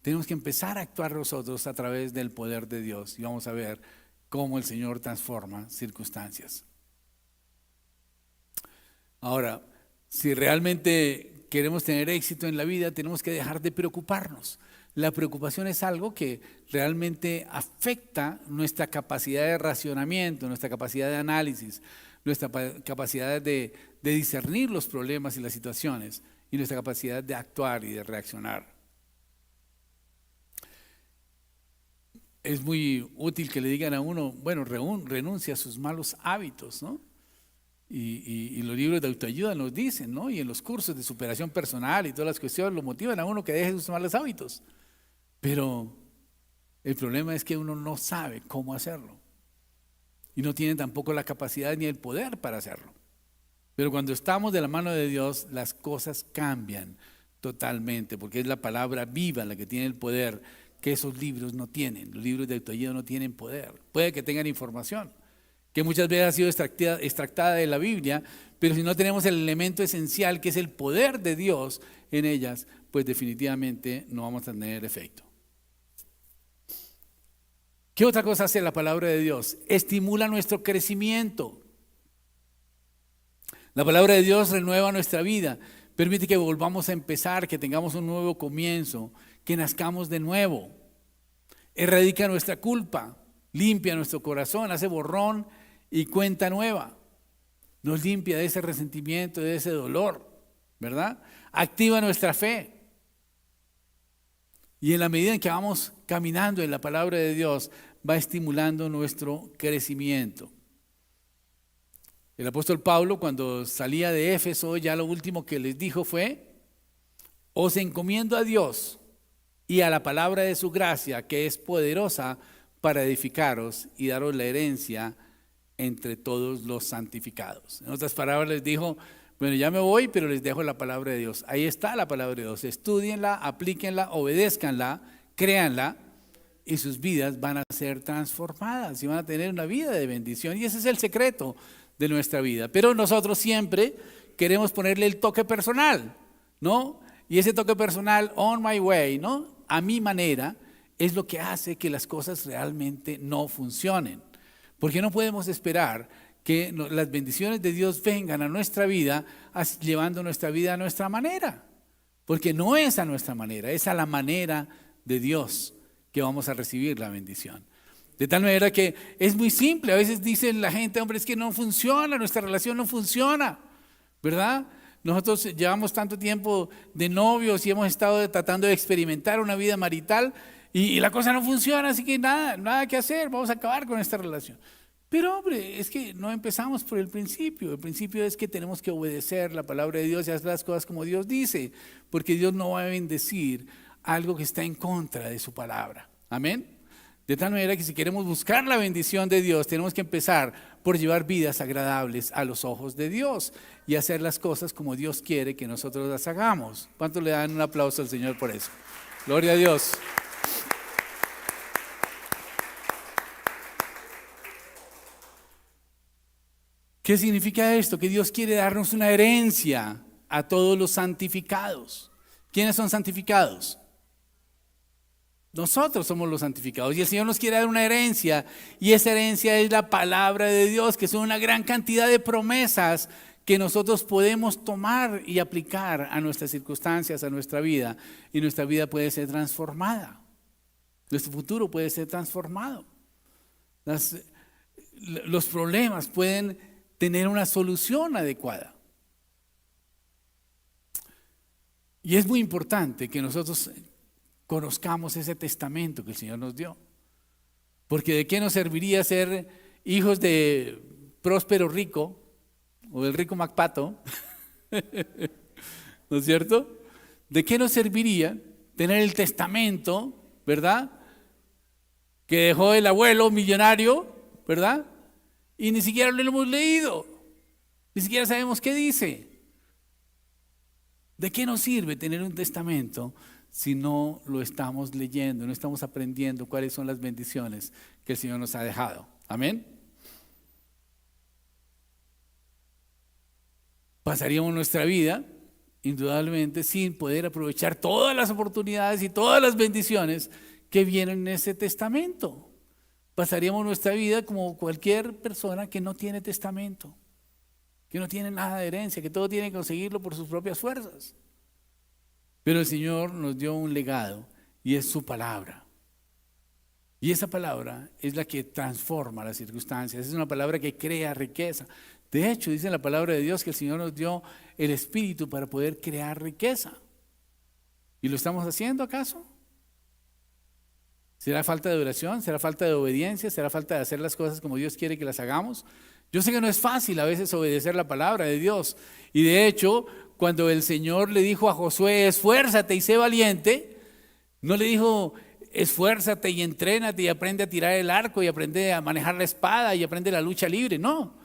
tenemos que empezar a actuar nosotros a través del poder de Dios. Y vamos a ver cómo el Señor transforma circunstancias. Ahora, si realmente queremos tener éxito en la vida, tenemos que dejar de preocuparnos. La preocupación es algo que realmente afecta nuestra capacidad de racionamiento, nuestra capacidad de análisis, nuestra capacidad de discernir los problemas y las situaciones y nuestra capacidad de actuar y de reaccionar. Es muy útil que le digan a uno, bueno, renuncia a sus malos hábitos, ¿no? Y los libros de autoayuda nos dicen, ¿no? Y en los cursos de superación personal y todas las cuestiones lo motivan a uno que deje sus malos hábitos. Pero el problema es que uno no sabe cómo hacerlo. Y no tiene tampoco la capacidad ni el poder para hacerlo. Pero cuando estamos de la mano de Dios, las cosas cambian totalmente, porque es la palabra viva la que tiene el poder que esos libros no tienen. Los libros de autoayuda no tienen poder. Puede que tengan información, que muchas veces ha sido extractada de la Biblia, pero si no tenemos el elemento esencial que es el poder de Dios en ellas, pues definitivamente no vamos a tener efecto. ¿Qué otra cosa hace la palabra de Dios? Estimula nuestro crecimiento. La palabra de Dios renueva nuestra vida, permite que volvamos a empezar, que tengamos un nuevo comienzo, que nazcamos de nuevo. Erradica nuestra culpa, limpia nuestro corazón, hace borrón y cuenta nueva. Nos limpia de ese resentimiento, de ese dolor, ¿verdad? Activa nuestra fe. Y en la medida en que vamos caminando en la palabra de Dios, va estimulando nuestro crecimiento. El apóstol Pablo, cuando salía de Éfeso, ya lo último que les dijo fue: os encomiendo a Dios y a la palabra de su gracia, que es poderosa para edificaros y daros la herencia entre todos los santificados. En otras palabras les dijo: bueno, ya me voy, pero les dejo la palabra de Dios. Ahí está la palabra de Dios. Estúdienla, aplíquenla, obedézcanla, créanla, y sus vidas van a ser transformadas y van a tener una vida de bendición. Y ese es el secreto de nuestra vida. Pero nosotros siempre queremos ponerle el toque personal, ¿no? Y ese toque personal, on my way, ¿no? A mi manera, es lo que hace que las cosas realmente no funcionen. Porque no podemos esperar que las bendiciones de Dios vengan a nuestra vida llevando nuestra vida a nuestra manera. Porque no es a nuestra manera, es a la manera de Dios que vamos a recibir la bendición. De tal manera que es muy simple. A veces dice la gente: hombre, es que no funciona, nuestra relación no funciona, ¿verdad? Nosotros llevamos tanto tiempo de novios y hemos estado tratando de experimentar una vida marital y la cosa no funciona, así que nada que hacer, vamos a acabar con esta relación. Pero hombre, es que no empezamos por el principio. El principio es que tenemos que obedecer la palabra de Dios y hacer las cosas como Dios dice, porque Dios no va a bendecir algo que está en contra de su palabra. Amén. De tal manera que si queremos buscar la bendición de Dios, tenemos que empezar por llevar vidas agradables a los ojos de Dios y hacer las cosas como Dios quiere que nosotros las hagamos. ¿Cuántos le dan un aplauso al Señor por eso? Gloria a Dios. ¿Qué significa esto? Que Dios quiere darnos una herencia a todos los santificados. ¿Quiénes son santificados? Nosotros somos los santificados y el Señor nos quiere dar una herencia, y esa herencia es la palabra de Dios, que son una gran cantidad de promesas que nosotros podemos tomar y aplicar a nuestras circunstancias, a nuestra vida, y nuestra vida puede ser transformada. Nuestro futuro puede ser transformado. Los problemas pueden tener una solución adecuada. Y es muy importante que nosotros conozcamos ese testamento que el Señor nos dio. Porque ¿de qué nos serviría ser hijos de Próspero Rico o del Rico MacPato? ¿No es cierto? ¿De qué nos serviría tener el testamento, verdad, que dejó el abuelo millonario, verdad? Y ni siquiera lo hemos leído, ni siquiera sabemos qué dice. ¿De qué nos sirve tener un testamento si no lo estamos leyendo, no estamos aprendiendo cuáles son las bendiciones que el Señor nos ha dejado? Amén. Pasaríamos nuestra vida, indudablemente, sin poder aprovechar todas las oportunidades y todas las bendiciones que vienen en ese testamento. Pasaríamos nuestra vida como cualquier persona que no tiene testamento, que no tiene nada de herencia, que todo tiene que conseguirlo por sus propias fuerzas. Pero el Señor nos dio un legado y es su palabra. Y esa palabra es la que transforma las circunstancias, es una palabra que crea riqueza. De hecho, dice la palabra de Dios que el Señor nos dio el Espíritu para poder crear riqueza. ¿Y lo estamos haciendo acaso? ¿Será falta de oración? ¿Será falta de obediencia? ¿Será falta de hacer las cosas como Dios quiere que las hagamos? Yo sé que no es fácil a veces obedecer la palabra de Dios. Y de hecho, cuando el Señor le dijo a Josué: esfuérzate y sé valiente, no le dijo: esfuérzate y entrénate y aprende a tirar el arco y aprende a manejar la espada y aprende la lucha libre. No,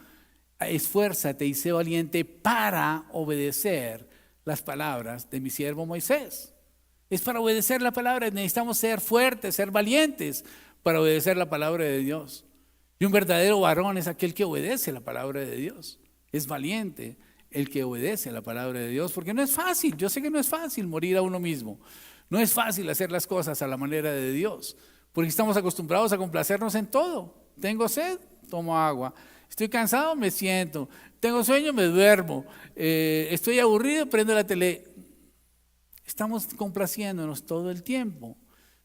esfuérzate y sé valiente para obedecer las palabras de mi siervo Moisés. Es para obedecer la palabra. Necesitamos ser fuertes, ser valientes para obedecer la palabra de Dios. Y un verdadero varón es aquel que obedece la palabra de Dios. Es valiente el que obedece la palabra de Dios, porque no es fácil. Yo sé que no es fácil morir a uno mismo. No es fácil hacer las cosas a la manera de Dios, porque estamos acostumbrados a complacernos en todo. Tengo sed, tomo agua. Estoy cansado, me siento. Tengo sueño, me duermo. Estoy aburrido, prendo la tele. Estamos complaciéndonos todo el tiempo,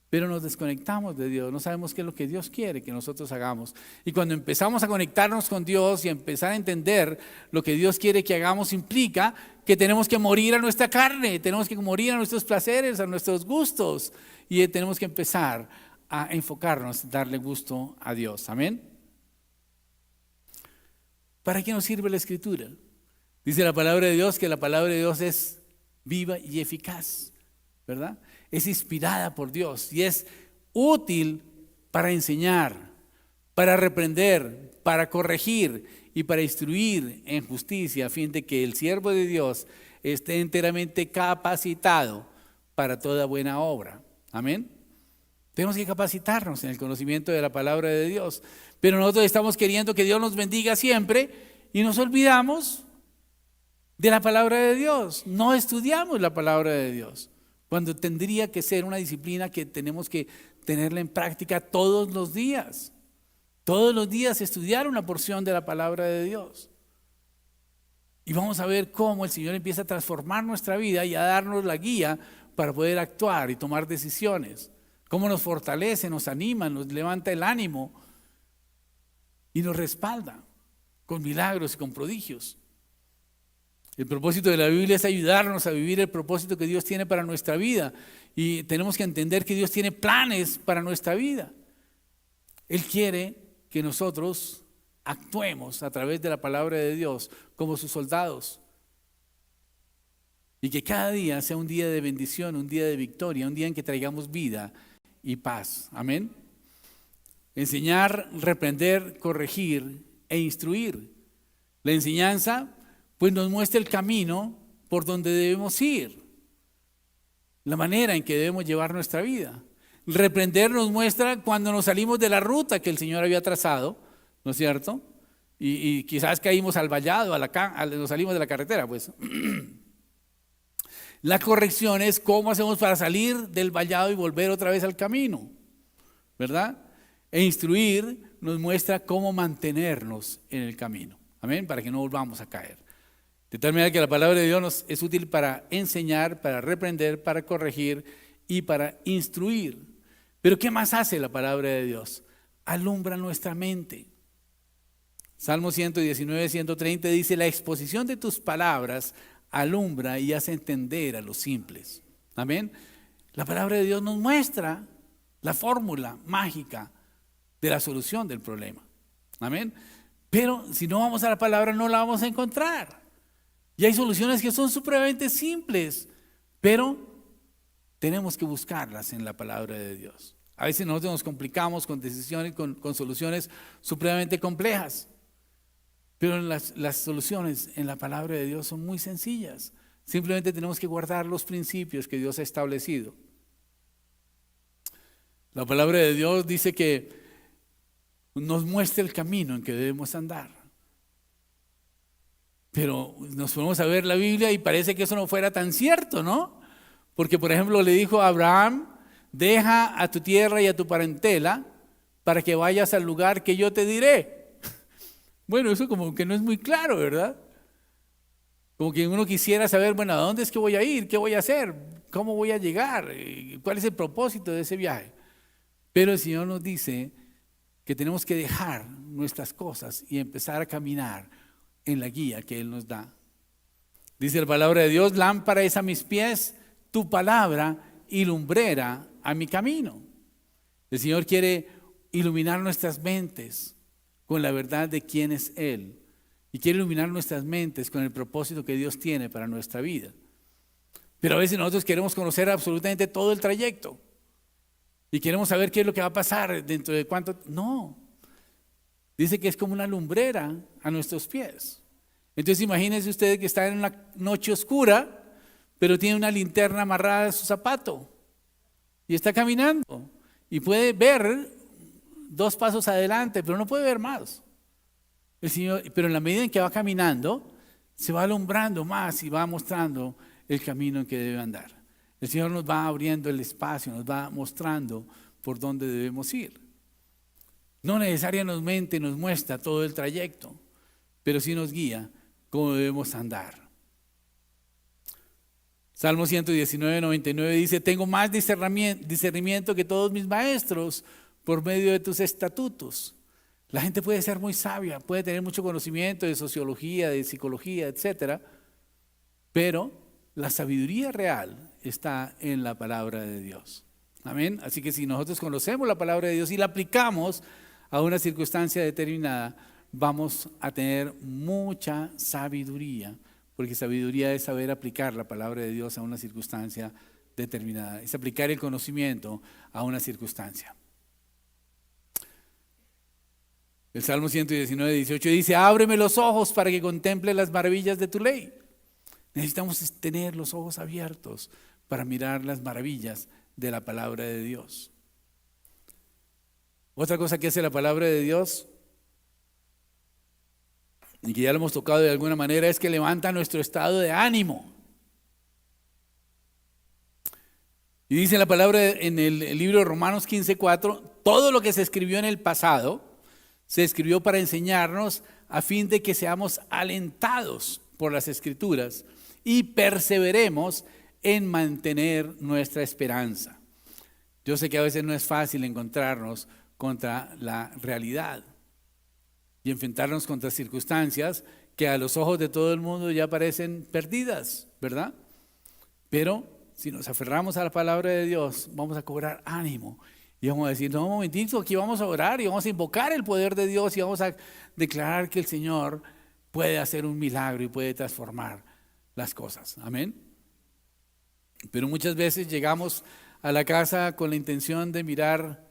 pero nos desconectamos de Dios. No sabemos qué es lo que Dios quiere que nosotros hagamos. Y cuando empezamos a conectarnos con Dios y a empezar a entender lo que Dios quiere que hagamos, implica que tenemos que morir a nuestra carne, tenemos que morir a nuestros placeres, a nuestros gustos, y tenemos que empezar a enfocarnos, darle gusto a Dios. Amén. ¿Para qué nos sirve la Escritura? Dice la palabra de Dios que la palabra de Dios es viva y eficaz, ¿verdad? Es inspirada por Dios y es útil para enseñar, para reprender, para corregir y para instruir en justicia, a fin de que el siervo de Dios esté enteramente capacitado para toda buena obra. Amén. Tenemos que capacitarnos en el conocimiento de la palabra de Dios, pero nosotros estamos queriendo que Dios nos bendiga siempre y nos olvidamos de la palabra de Dios. No estudiamos la palabra de Dios, cuando tendría que ser una disciplina que tenemos que tenerla en práctica todos los días. Todos los días estudiar una porción de la palabra de Dios. Y vamos a ver cómo el Señor empieza a transformar nuestra vida y a darnos la guía para poder actuar y tomar decisiones. Cómo nos fortalece, nos anima, nos levanta el ánimo y nos respalda con milagros y con prodigios. El propósito de la Biblia es ayudarnos a vivir el propósito que Dios tiene para nuestra vida. Y tenemos que entender que Dios tiene planes para nuestra vida. Él quiere que nosotros actuemos a través de la palabra de Dios como sus soldados. Y que cada día sea un día de bendición, un día de victoria, un día en que traigamos vida y paz. Amén. Enseñar, reprender, corregir e instruir. La enseñanza pues nos muestra el camino por donde debemos ir, la manera en que debemos llevar nuestra vida. Reprender nos muestra cuando nos salimos de la ruta que el Señor había trazado, ¿no es cierto? Y quizás caímos al vallado, nos salimos de la carretera, pues. La corrección es cómo hacemos para salir del vallado y volver otra vez al camino, ¿verdad? E instruir nos muestra cómo mantenernos en el camino, amén, para que no volvamos a caer. De tal manera que la palabra de Dios es útil para enseñar, para reprender, para corregir y para instruir. Pero ¿qué más hace la palabra de Dios? Alumbra nuestra mente. Salmo 119, 130 dice: la exposición de tus palabras alumbra y hace entender a los simples. Amén. La palabra de Dios nos muestra la fórmula mágica de la solución del problema. Amén. Pero si no vamos a la palabra, no la vamos a encontrar. Y hay soluciones que son supremamente simples, pero tenemos que buscarlas en la palabra de Dios. A veces nosotros nos complicamos con decisiones, con soluciones supremamente complejas, pero las soluciones en la palabra de Dios son muy sencillas. Simplemente tenemos que guardar los principios que Dios ha establecido. La palabra de Dios dice que nos muestra el camino en que debemos andar. Pero nos ponemos a ver la Biblia y parece que eso no fuera tan cierto, ¿no? Porque, por ejemplo, le dijo a Abraham: deja a tu tierra y a tu parentela para que vayas al lugar que yo te diré. Bueno, eso como que no es muy claro, ¿verdad? Como que uno quisiera saber, bueno, ¿a dónde es que voy a ir? ¿Qué voy a hacer? ¿Cómo voy a llegar? ¿Cuál es el propósito de ese viaje? Pero el Señor nos dice que tenemos que dejar nuestras cosas y empezar a caminar en la guía que Él nos da. Dice la palabra de Dios: lámpara es a mis pies tu palabra y lumbrera a mi camino. El Señor quiere iluminar nuestras mentes con la verdad de quién es Él, y quiere iluminar nuestras mentes con el propósito que Dios tiene para nuestra vida. Pero a veces nosotros queremos conocer absolutamente todo el trayecto y queremos saber qué es lo que va a pasar dentro de cuánto. No. Dice que es como una lumbrera a nuestros pies. Entonces imagínense ustedes que está en una noche oscura, pero tiene una linterna amarrada a su zapato y está caminando y puede ver 2 pasos adelante, pero no puede ver más. El Señor, pero en la medida en que va caminando, se va alumbrando más y va mostrando el camino en que debe andar. El Señor nos va abriendo el espacio, nos va mostrando por dónde debemos ir. No necesariamente nos muestra todo el trayecto, pero sí nos guía cómo debemos andar. Salmo 119, 99 dice: tengo más discernimiento que todos mis maestros por medio de tus estatutos. La gente puede ser muy sabia, puede tener mucho conocimiento de sociología, de psicología, etcétera, pero la sabiduría real está en la palabra de Dios. Amén. Así que si nosotros conocemos la palabra de Dios y la aplicamos a una circunstancia determinada, vamos a tener mucha sabiduría, porque sabiduría es saber aplicar la palabra de Dios a una circunstancia determinada, es aplicar el conocimiento a una circunstancia. El Salmo 119, 18 dice: ábreme los ojos para que contemple las maravillas de tu ley. Necesitamos tener los ojos abiertos para mirar las maravillas de la palabra de Dios. Otra cosa que hace la palabra de Dios, y que ya lo hemos tocado de alguna manera, es que levanta nuestro estado de ánimo. Y dice la palabra en el libro de Romanos 15:4: todo lo que se escribió en el pasado se escribió para enseñarnos, a fin de que seamos alentados por las Escrituras y perseveremos en mantener nuestra esperanza. Yo sé que a veces no es fácil encontrarnos contra la realidad y enfrentarnos contra circunstancias que a los ojos de todo el mundo ya parecen perdidas, ¿verdad? Pero si nos aferramos a la palabra de Dios, vamos a cobrar ánimo y vamos a decir: no, un momentito, aquí vamos a orar y vamos a invocar el poder de Dios y vamos a declarar que el Señor puede hacer un milagro y puede transformar las cosas. Amén. Pero muchas veces llegamos a la casa con la intención de mirar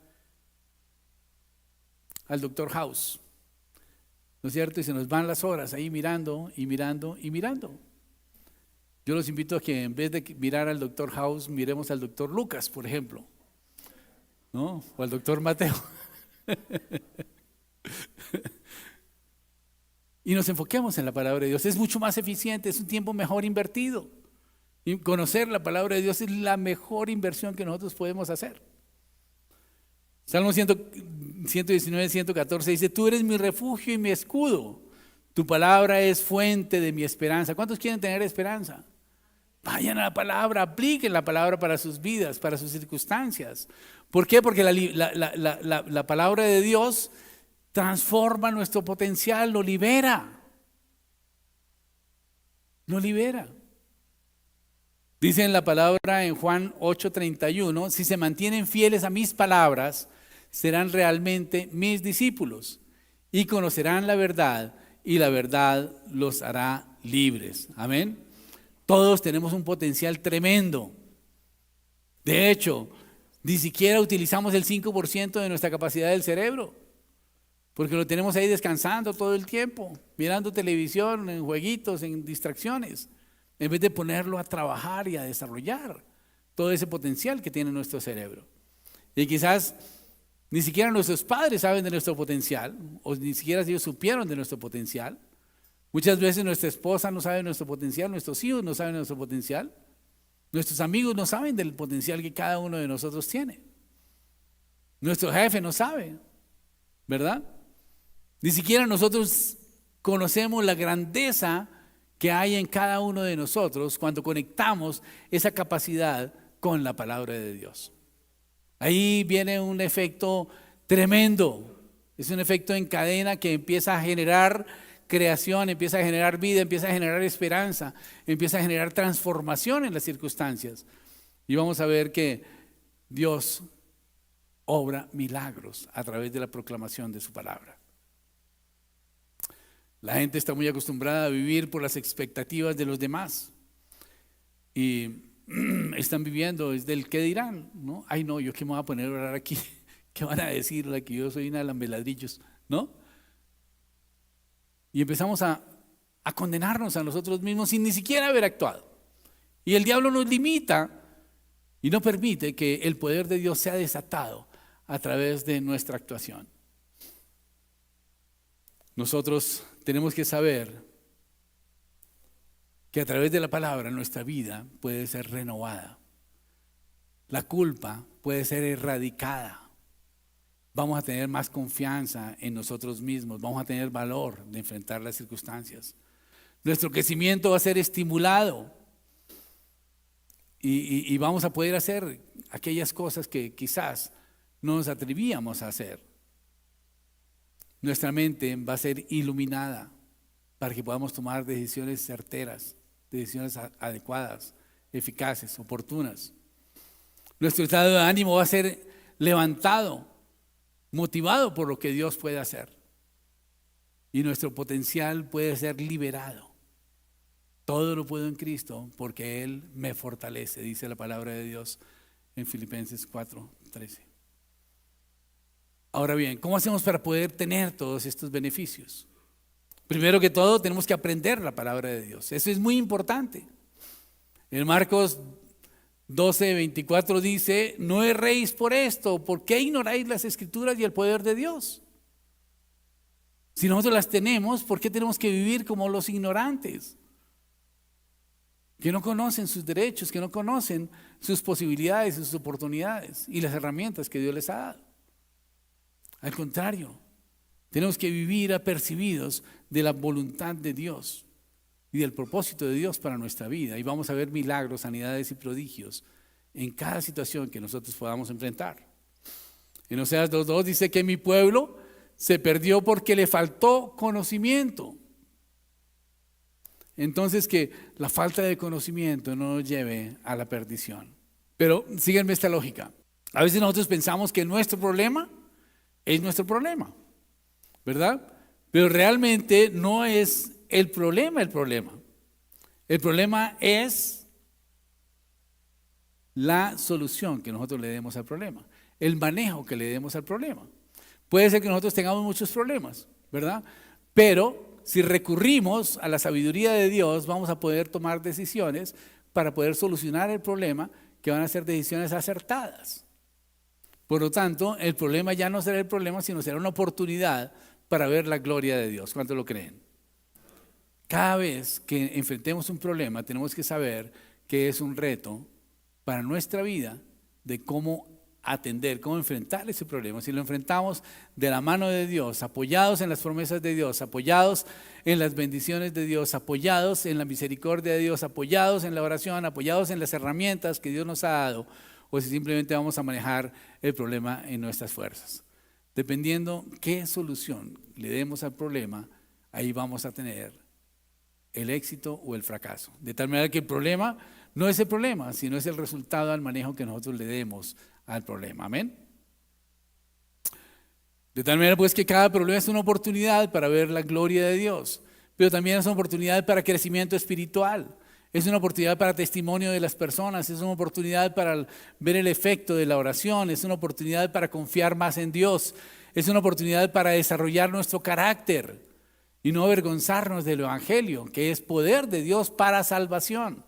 al Dr. House, ¿no es cierto? Y se nos van las horas ahí mirando y mirando y mirando. Yo los invito a que en vez de mirar al Dr. House, miremos al Dr. Lucas, por ejemplo, ¿no? O al Dr. Mateo. Y nos enfoquemos en la palabra de Dios. Es mucho más eficiente, es un tiempo mejor invertido. Y conocer la palabra de Dios es la mejor inversión que nosotros podemos hacer. Salmo 119, 114 dice: tú eres mi refugio y mi escudo. Tu palabra es fuente de mi esperanza. ¿Cuántos quieren tener esperanza? Vayan a la palabra, apliquen la palabra para sus vidas, para sus circunstancias. ¿Por qué? Porque la palabra de Dios transforma nuestro potencial, lo libera. Lo libera. Dice en la palabra en Juan 8:31: si se mantienen fieles a mis palabras, serán realmente mis discípulos y conocerán la verdad, y la verdad los hará libres. Amén. Todos tenemos un potencial tremendo. De hecho, ni siquiera utilizamos el 5% de nuestra capacidad del cerebro, porque lo tenemos ahí descansando todo el tiempo, mirando televisión, en jueguitos, en distracciones, en vez de ponerlo a trabajar y a desarrollar todo ese potencial que tiene nuestro cerebro. Y quizás ni siquiera nuestros padres saben de nuestro potencial, o ni siquiera ellos supieron de nuestro potencial. Muchas veces nuestra esposa no sabe de nuestro potencial, nuestros hijos no saben de nuestro potencial, nuestros amigos no saben del potencial que cada uno de nosotros tiene. Nuestro jefe no sabe, ¿verdad? Ni siquiera nosotros conocemos la grandeza que hay en cada uno de nosotros cuando conectamos esa capacidad con la palabra de Dios. Ahí viene un efecto tremendo, es un efecto en cadena que empieza a generar creación, empieza a generar vida, empieza a generar esperanza, empieza a generar transformación en las circunstancias. Y vamos a ver que Dios obra milagros a través de la proclamación de su palabra. La gente está muy acostumbrada a vivir por las expectativas de los demás y están viviendo desde el qué dirán, ¿no? Ay, no, yo qué me voy a poner a orar aquí, qué van a decir, que yo soy una lambeladrillos, ¿no? Y empezamos a condenarnos a nosotros mismos sin ni siquiera haber actuado. Y el diablo nos limita y no permite que el poder de Dios sea desatado a través de nuestra actuación. Nosotros tenemos que saber que a través de la palabra nuestra vida puede ser renovada. La culpa puede ser erradicada. Vamos a tener más confianza en nosotros mismos, vamos a tener valor de enfrentar las circunstancias. Nuestro crecimiento va a ser estimulado y vamos a poder hacer aquellas cosas que quizás no nos atrevíamos a hacer. Nuestra mente va a ser iluminada para que podamos tomar decisiones certeras, decisiones adecuadas, eficaces, oportunas. Nuestro estado de ánimo va a ser levantado, motivado por lo que Dios puede hacer. Y nuestro potencial puede ser liberado. Todo lo puedo en Cristo porque Él me fortalece, dice la palabra de Dios en Filipenses 4:13. Ahora bien, ¿cómo hacemos para poder tener todos estos beneficios? Primero que todo, tenemos que aprender la palabra de Dios. Eso es muy importante. En Marcos 12:24 dice: no erréis por esto, ¿por qué ignoráis las Escrituras y el poder de Dios? Si nosotros las tenemos, ¿por qué tenemos que vivir como los ignorantes? Que no conocen sus derechos, que no conocen sus posibilidades, sus oportunidades y las herramientas que Dios les ha dado. Al contrario, tenemos que vivir apercibidos de la voluntad de Dios y del propósito de Dios para nuestra vida. Y vamos a ver milagros, sanidades y prodigios en cada situación que nosotros podamos enfrentar. En Oseas 2:2 dice que mi pueblo se perdió porque le faltó conocimiento. Entonces, que la falta de conocimiento no nos lleve a la perdición. Pero síganme esta lógica. A veces nosotros pensamos que nuestro problema es nuestro problema, ¿verdad? Pero realmente no es el problema el problema. El problema es la solución que nosotros le demos al problema, el manejo que le demos al problema. Puede ser que nosotros tengamos muchos problemas, ¿verdad? Pero si recurrimos a la sabiduría de Dios, vamos a poder tomar decisiones para poder solucionar el problema, que van a ser decisiones acertadas. Por lo tanto, el problema ya no será el problema, sino será una oportunidad para ver la gloria de Dios. ¿Cuántos lo creen? Cada vez que enfrentemos un problema, tenemos que saber que es un reto para nuestra vida de cómo atender, cómo enfrentar ese problema. Si lo enfrentamos de la mano de Dios, apoyados en las promesas de Dios, apoyados en las bendiciones de Dios, apoyados en la misericordia de Dios, apoyados en la oración, apoyados en las herramientas que Dios nos ha dado, o si simplemente vamos a manejar el problema en nuestras fuerzas. Dependiendo qué solución le demos al problema, ahí vamos a tener el éxito o el fracaso. De tal manera que el problema no es el problema, sino es el resultado al manejo que nosotros le demos al problema. Amén. De tal manera pues que cada problema es una oportunidad para ver la gloria de Dios, pero también es una oportunidad para crecimiento espiritual. Es una oportunidad para testimonio de las personas, es una oportunidad para ver el efecto de la oración, es una oportunidad para confiar más en Dios, es una oportunidad para desarrollar nuestro carácter y no avergonzarnos del Evangelio, que es poder de Dios para salvación.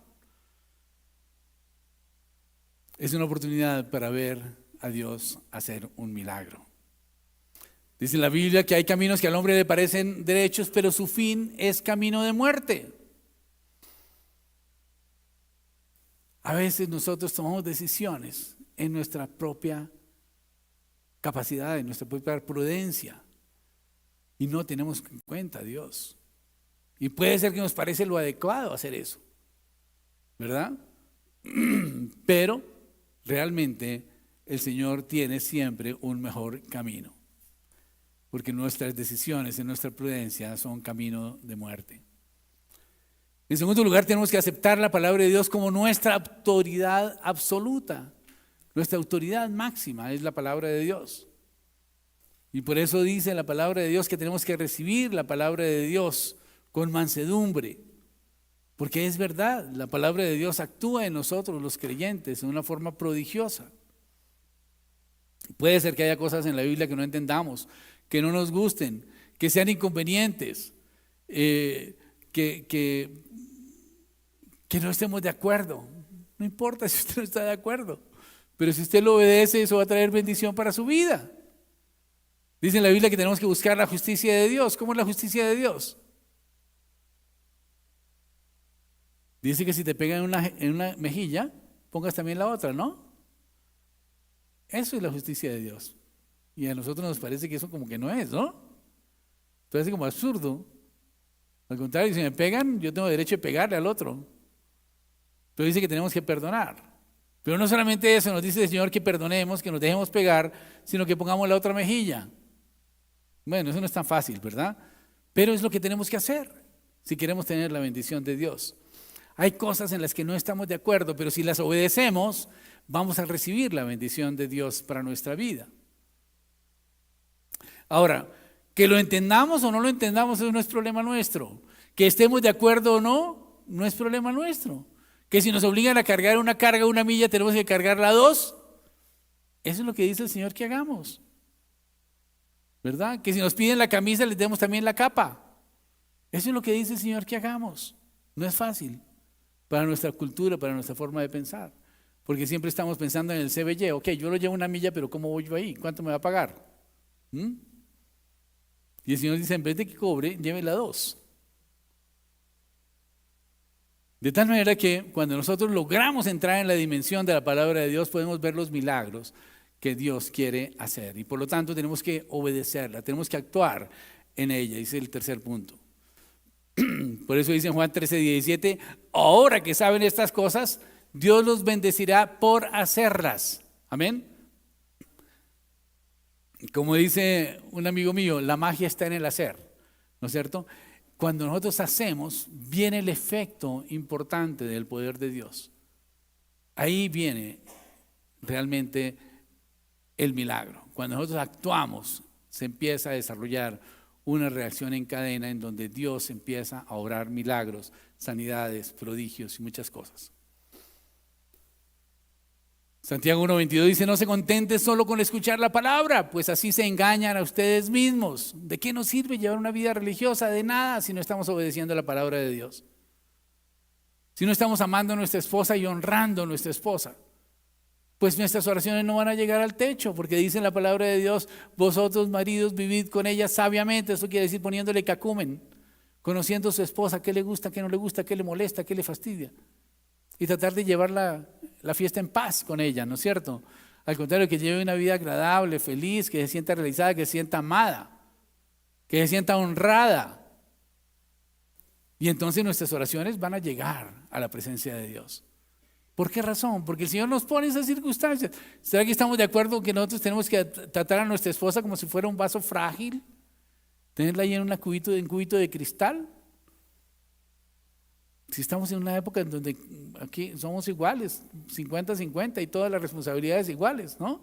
Es una oportunidad para ver a Dios hacer un milagro. Dice la Biblia que hay caminos que al hombre le parecen derechos, pero su fin es camino de muerte. A veces nosotros tomamos decisiones en nuestra propia capacidad, en nuestra propia prudencia, y no tenemos en cuenta a Dios. Y puede ser que nos parece lo adecuado hacer eso, ¿verdad? Pero realmente el Señor tiene siempre un mejor camino, porque nuestras decisiones en nuestra prudencia son camino de muerte. En segundo lugar, tenemos que aceptar la palabra de Dios como nuestra autoridad absoluta. Nuestra autoridad máxima es la palabra de Dios. Y por eso dice la palabra de Dios que tenemos que recibir la palabra de Dios con mansedumbre. Porque es verdad, la palabra de Dios actúa en nosotros los creyentes de una forma prodigiosa. Puede ser que haya cosas en la Biblia que no entendamos, que no nos gusten, que sean inconvenientes, que no estemos de acuerdo. No importa si usted no está de acuerdo, pero si usted lo obedece, eso va a traer bendición para su vida. Dice en la Biblia que tenemos que buscar la justicia de Dios. ¿Cómo es la justicia de Dios? Dice que si te pegan en una mejilla, pongas también la otra, ¿no? Eso es la justicia de Dios. Y a nosotros nos parece que eso como que no es, ¿no? Entonces es como absurdo. Al contrario, si me pegan, yo tengo derecho de pegarle al otro. Pero dice que tenemos que perdonar. Pero no solamente eso, nos dice el Señor que perdonemos, que nos dejemos pegar, sino que pongamos la otra mejilla. Bueno, eso no es tan fácil, ¿verdad? Pero es lo que tenemos que hacer si queremos tener la bendición de Dios. Hay cosas en las que no estamos de acuerdo, pero si las obedecemos, vamos a recibir la bendición de Dios para nuestra vida. Ahora, que lo entendamos o no lo entendamos, eso no es problema nuestro. Que estemos de acuerdo o no, no es problema nuestro. Que si nos obligan a cargar una carga, una milla, tenemos que cargarla 2. Eso es lo que dice el Señor que hagamos. ¿Verdad? Que si nos piden la camisa, les demos también la capa. Eso es lo que dice el Señor que hagamos. No es fácil para nuestra cultura, para nuestra forma de pensar. Porque siempre estamos pensando en el CBY. Ok, yo lo llevo una milla, pero ¿cómo voy yo ahí? ¿Cuánto me va a pagar? Y el Señor dice, en vez de que cobre, llévela 2. De tal manera que cuando nosotros logramos entrar en la dimensión de la palabra de Dios, podemos ver los milagros que Dios quiere hacer. Y por lo tanto tenemos que obedecerla, tenemos que actuar en ella, dice el tercer punto. Por eso dice en Juan 13:17, ahora que saben estas cosas, Dios los bendecirá por hacerlas. Amén. Como dice un amigo mío, la magia está en el hacer, ¿no es cierto? Cuando nosotros hacemos, viene el efecto importante del poder de Dios. Ahí viene realmente el milagro. Cuando nosotros actuamos, se empieza a desarrollar una reacción en cadena en donde Dios empieza a obrar milagros, sanidades, prodigios y muchas cosas. Santiago 1:22 dice, no se contenten solo con escuchar la palabra, pues así se engañan a ustedes mismos. ¿De qué nos sirve llevar una vida religiosa? De nada si no estamos obedeciendo la palabra de Dios. Si no estamos amando a nuestra esposa y honrando a nuestra esposa, pues nuestras oraciones no van a llegar al techo, porque dice en la palabra de Dios, vosotros maridos vivid con ella sabiamente. Eso quiere decir poniéndole cacumen, conociendo a su esposa, qué le gusta, qué no le gusta, qué le molesta, qué le fastidia. Y tratar de llevar la fiesta en paz con ella, ¿no es cierto? Al contrario, que lleve una vida agradable, feliz, que se sienta realizada, que se sienta amada, que se sienta honrada. Y entonces nuestras oraciones van a llegar a la presencia de Dios. ¿Por qué razón? Porque el Señor nos pone esas circunstancias. ¿Será que estamos de acuerdo que nosotros tenemos que tratar a nuestra esposa como si fuera un vaso frágil? ¿Tenerla ahí en un cubito de cristal? Si estamos en una época en donde aquí somos iguales, 50-50 y todas las responsabilidades iguales, ¿no?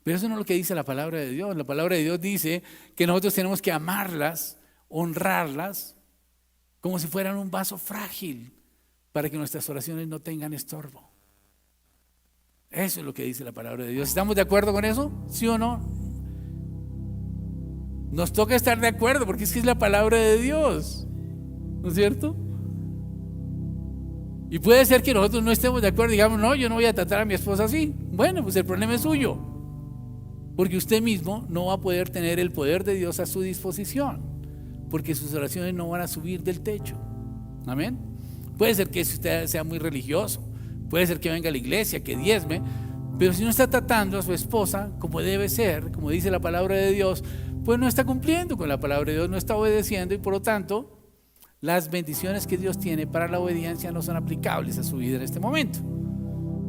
Pero eso no es lo que dice la palabra de Dios. La palabra de Dios dice que nosotros tenemos que amarlas, honrarlas, como si fueran un vaso frágil, para que nuestras oraciones no tengan estorbo. Eso es lo que dice la palabra de Dios. ¿Estamos de acuerdo con eso? ¿Sí o no? Nos toca estar de acuerdo porque es que es la palabra de Dios, ¿no es cierto? Y puede ser que nosotros no estemos de acuerdo, digamos, no, yo no voy a tratar a mi esposa así. Bueno, pues el problema es suyo, porque usted mismo no va a poder tener el poder de Dios a su disposición, porque sus oraciones no van a subir del techo. Amén. Puede ser que usted sea muy religioso, puede ser que venga a la iglesia, que diezme, pero si no está tratando a su esposa como debe ser, como dice la palabra de Dios, pues no está cumpliendo con la palabra de Dios, no está obedeciendo, y por lo tanto las bendiciones que Dios tiene para la obediencia no son aplicables a su vida en este momento.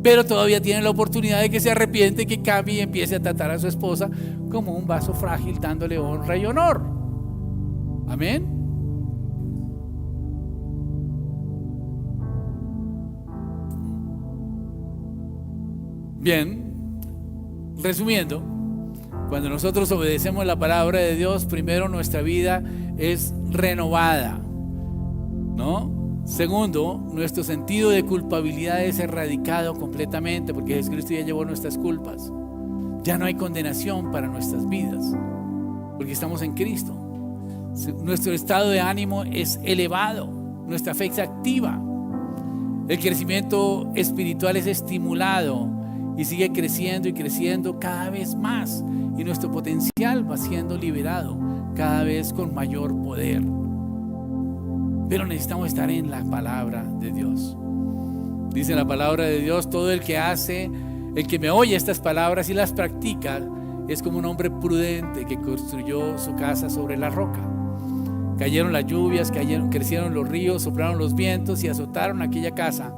Pero todavía tiene la oportunidad de que se arrepiente, que cambie y empiece a tratar a su esposa como un vaso frágil, dándole honra y honor. Amén. Bien, resumiendo, cuando nosotros obedecemos la palabra de Dios, primero nuestra vida es renovada, ¿no? Segundo, nuestro sentido de culpabilidad es erradicado completamente, porque Jesucristo ya llevó nuestras culpas. Ya no hay condenación para nuestras vidas, porque estamos en Cristo. Nuestro estado de ánimo es elevado, nuestra fe es activa, el crecimiento espiritual es estimulado y sigue creciendo y creciendo cada vez más, y nuestro potencial va siendo liberado cada vez con mayor poder. Pero necesitamos estar en la palabra de Dios. Dice la palabra de Dios, todo el que hace El que me oye estas palabras y las practica es como un hombre prudente que construyó su casa sobre la roca. Cayeron las lluvias, crecieron los ríos, soplaron los vientos y azotaron aquella casa.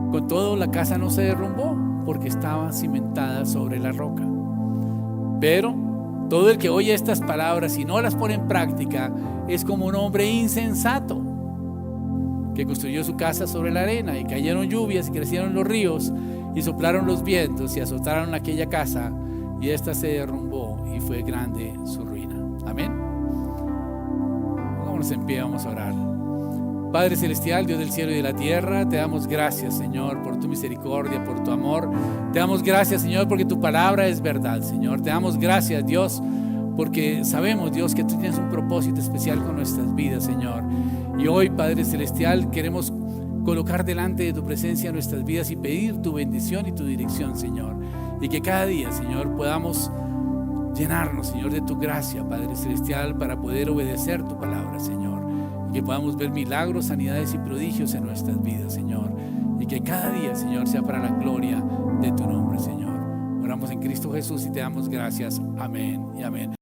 Con todo, la casa no se derrumbó porque estaba cimentada sobre la roca. Pero todo el que oye estas palabras y no las pone en práctica es como un hombre insensato que construyó su casa sobre la arena, y cayeron lluvias y crecieron los ríos y soplaron los vientos y azotaron aquella casa, y ésta se derrumbó y fue grande su ruina. Amén. Pongámonos en pie, vamos a orar. Padre celestial, Dios del cielo y de la tierra, te damos gracias, Señor, por tu misericordia, por tu amor. Te damos gracias, Señor, porque tu palabra es verdad, Señor. Te damos gracias, Dios, porque sabemos, Dios, que tú tienes un propósito especial con nuestras vidas, Señor. Y hoy, Padre celestial, queremos colocar delante de tu presencia nuestras vidas y pedir tu bendición y tu dirección, Señor. Y que cada día, Señor, podamos llenarnos, Señor, de tu gracia, Padre celestial, para poder obedecer tu palabra, Señor. Y que podamos ver milagros, sanidades y prodigios en nuestras vidas, Señor. Y que cada día, Señor, sea para la gloria de tu nombre, Señor. Oramos en Cristo Jesús y te damos gracias. Amén y amén.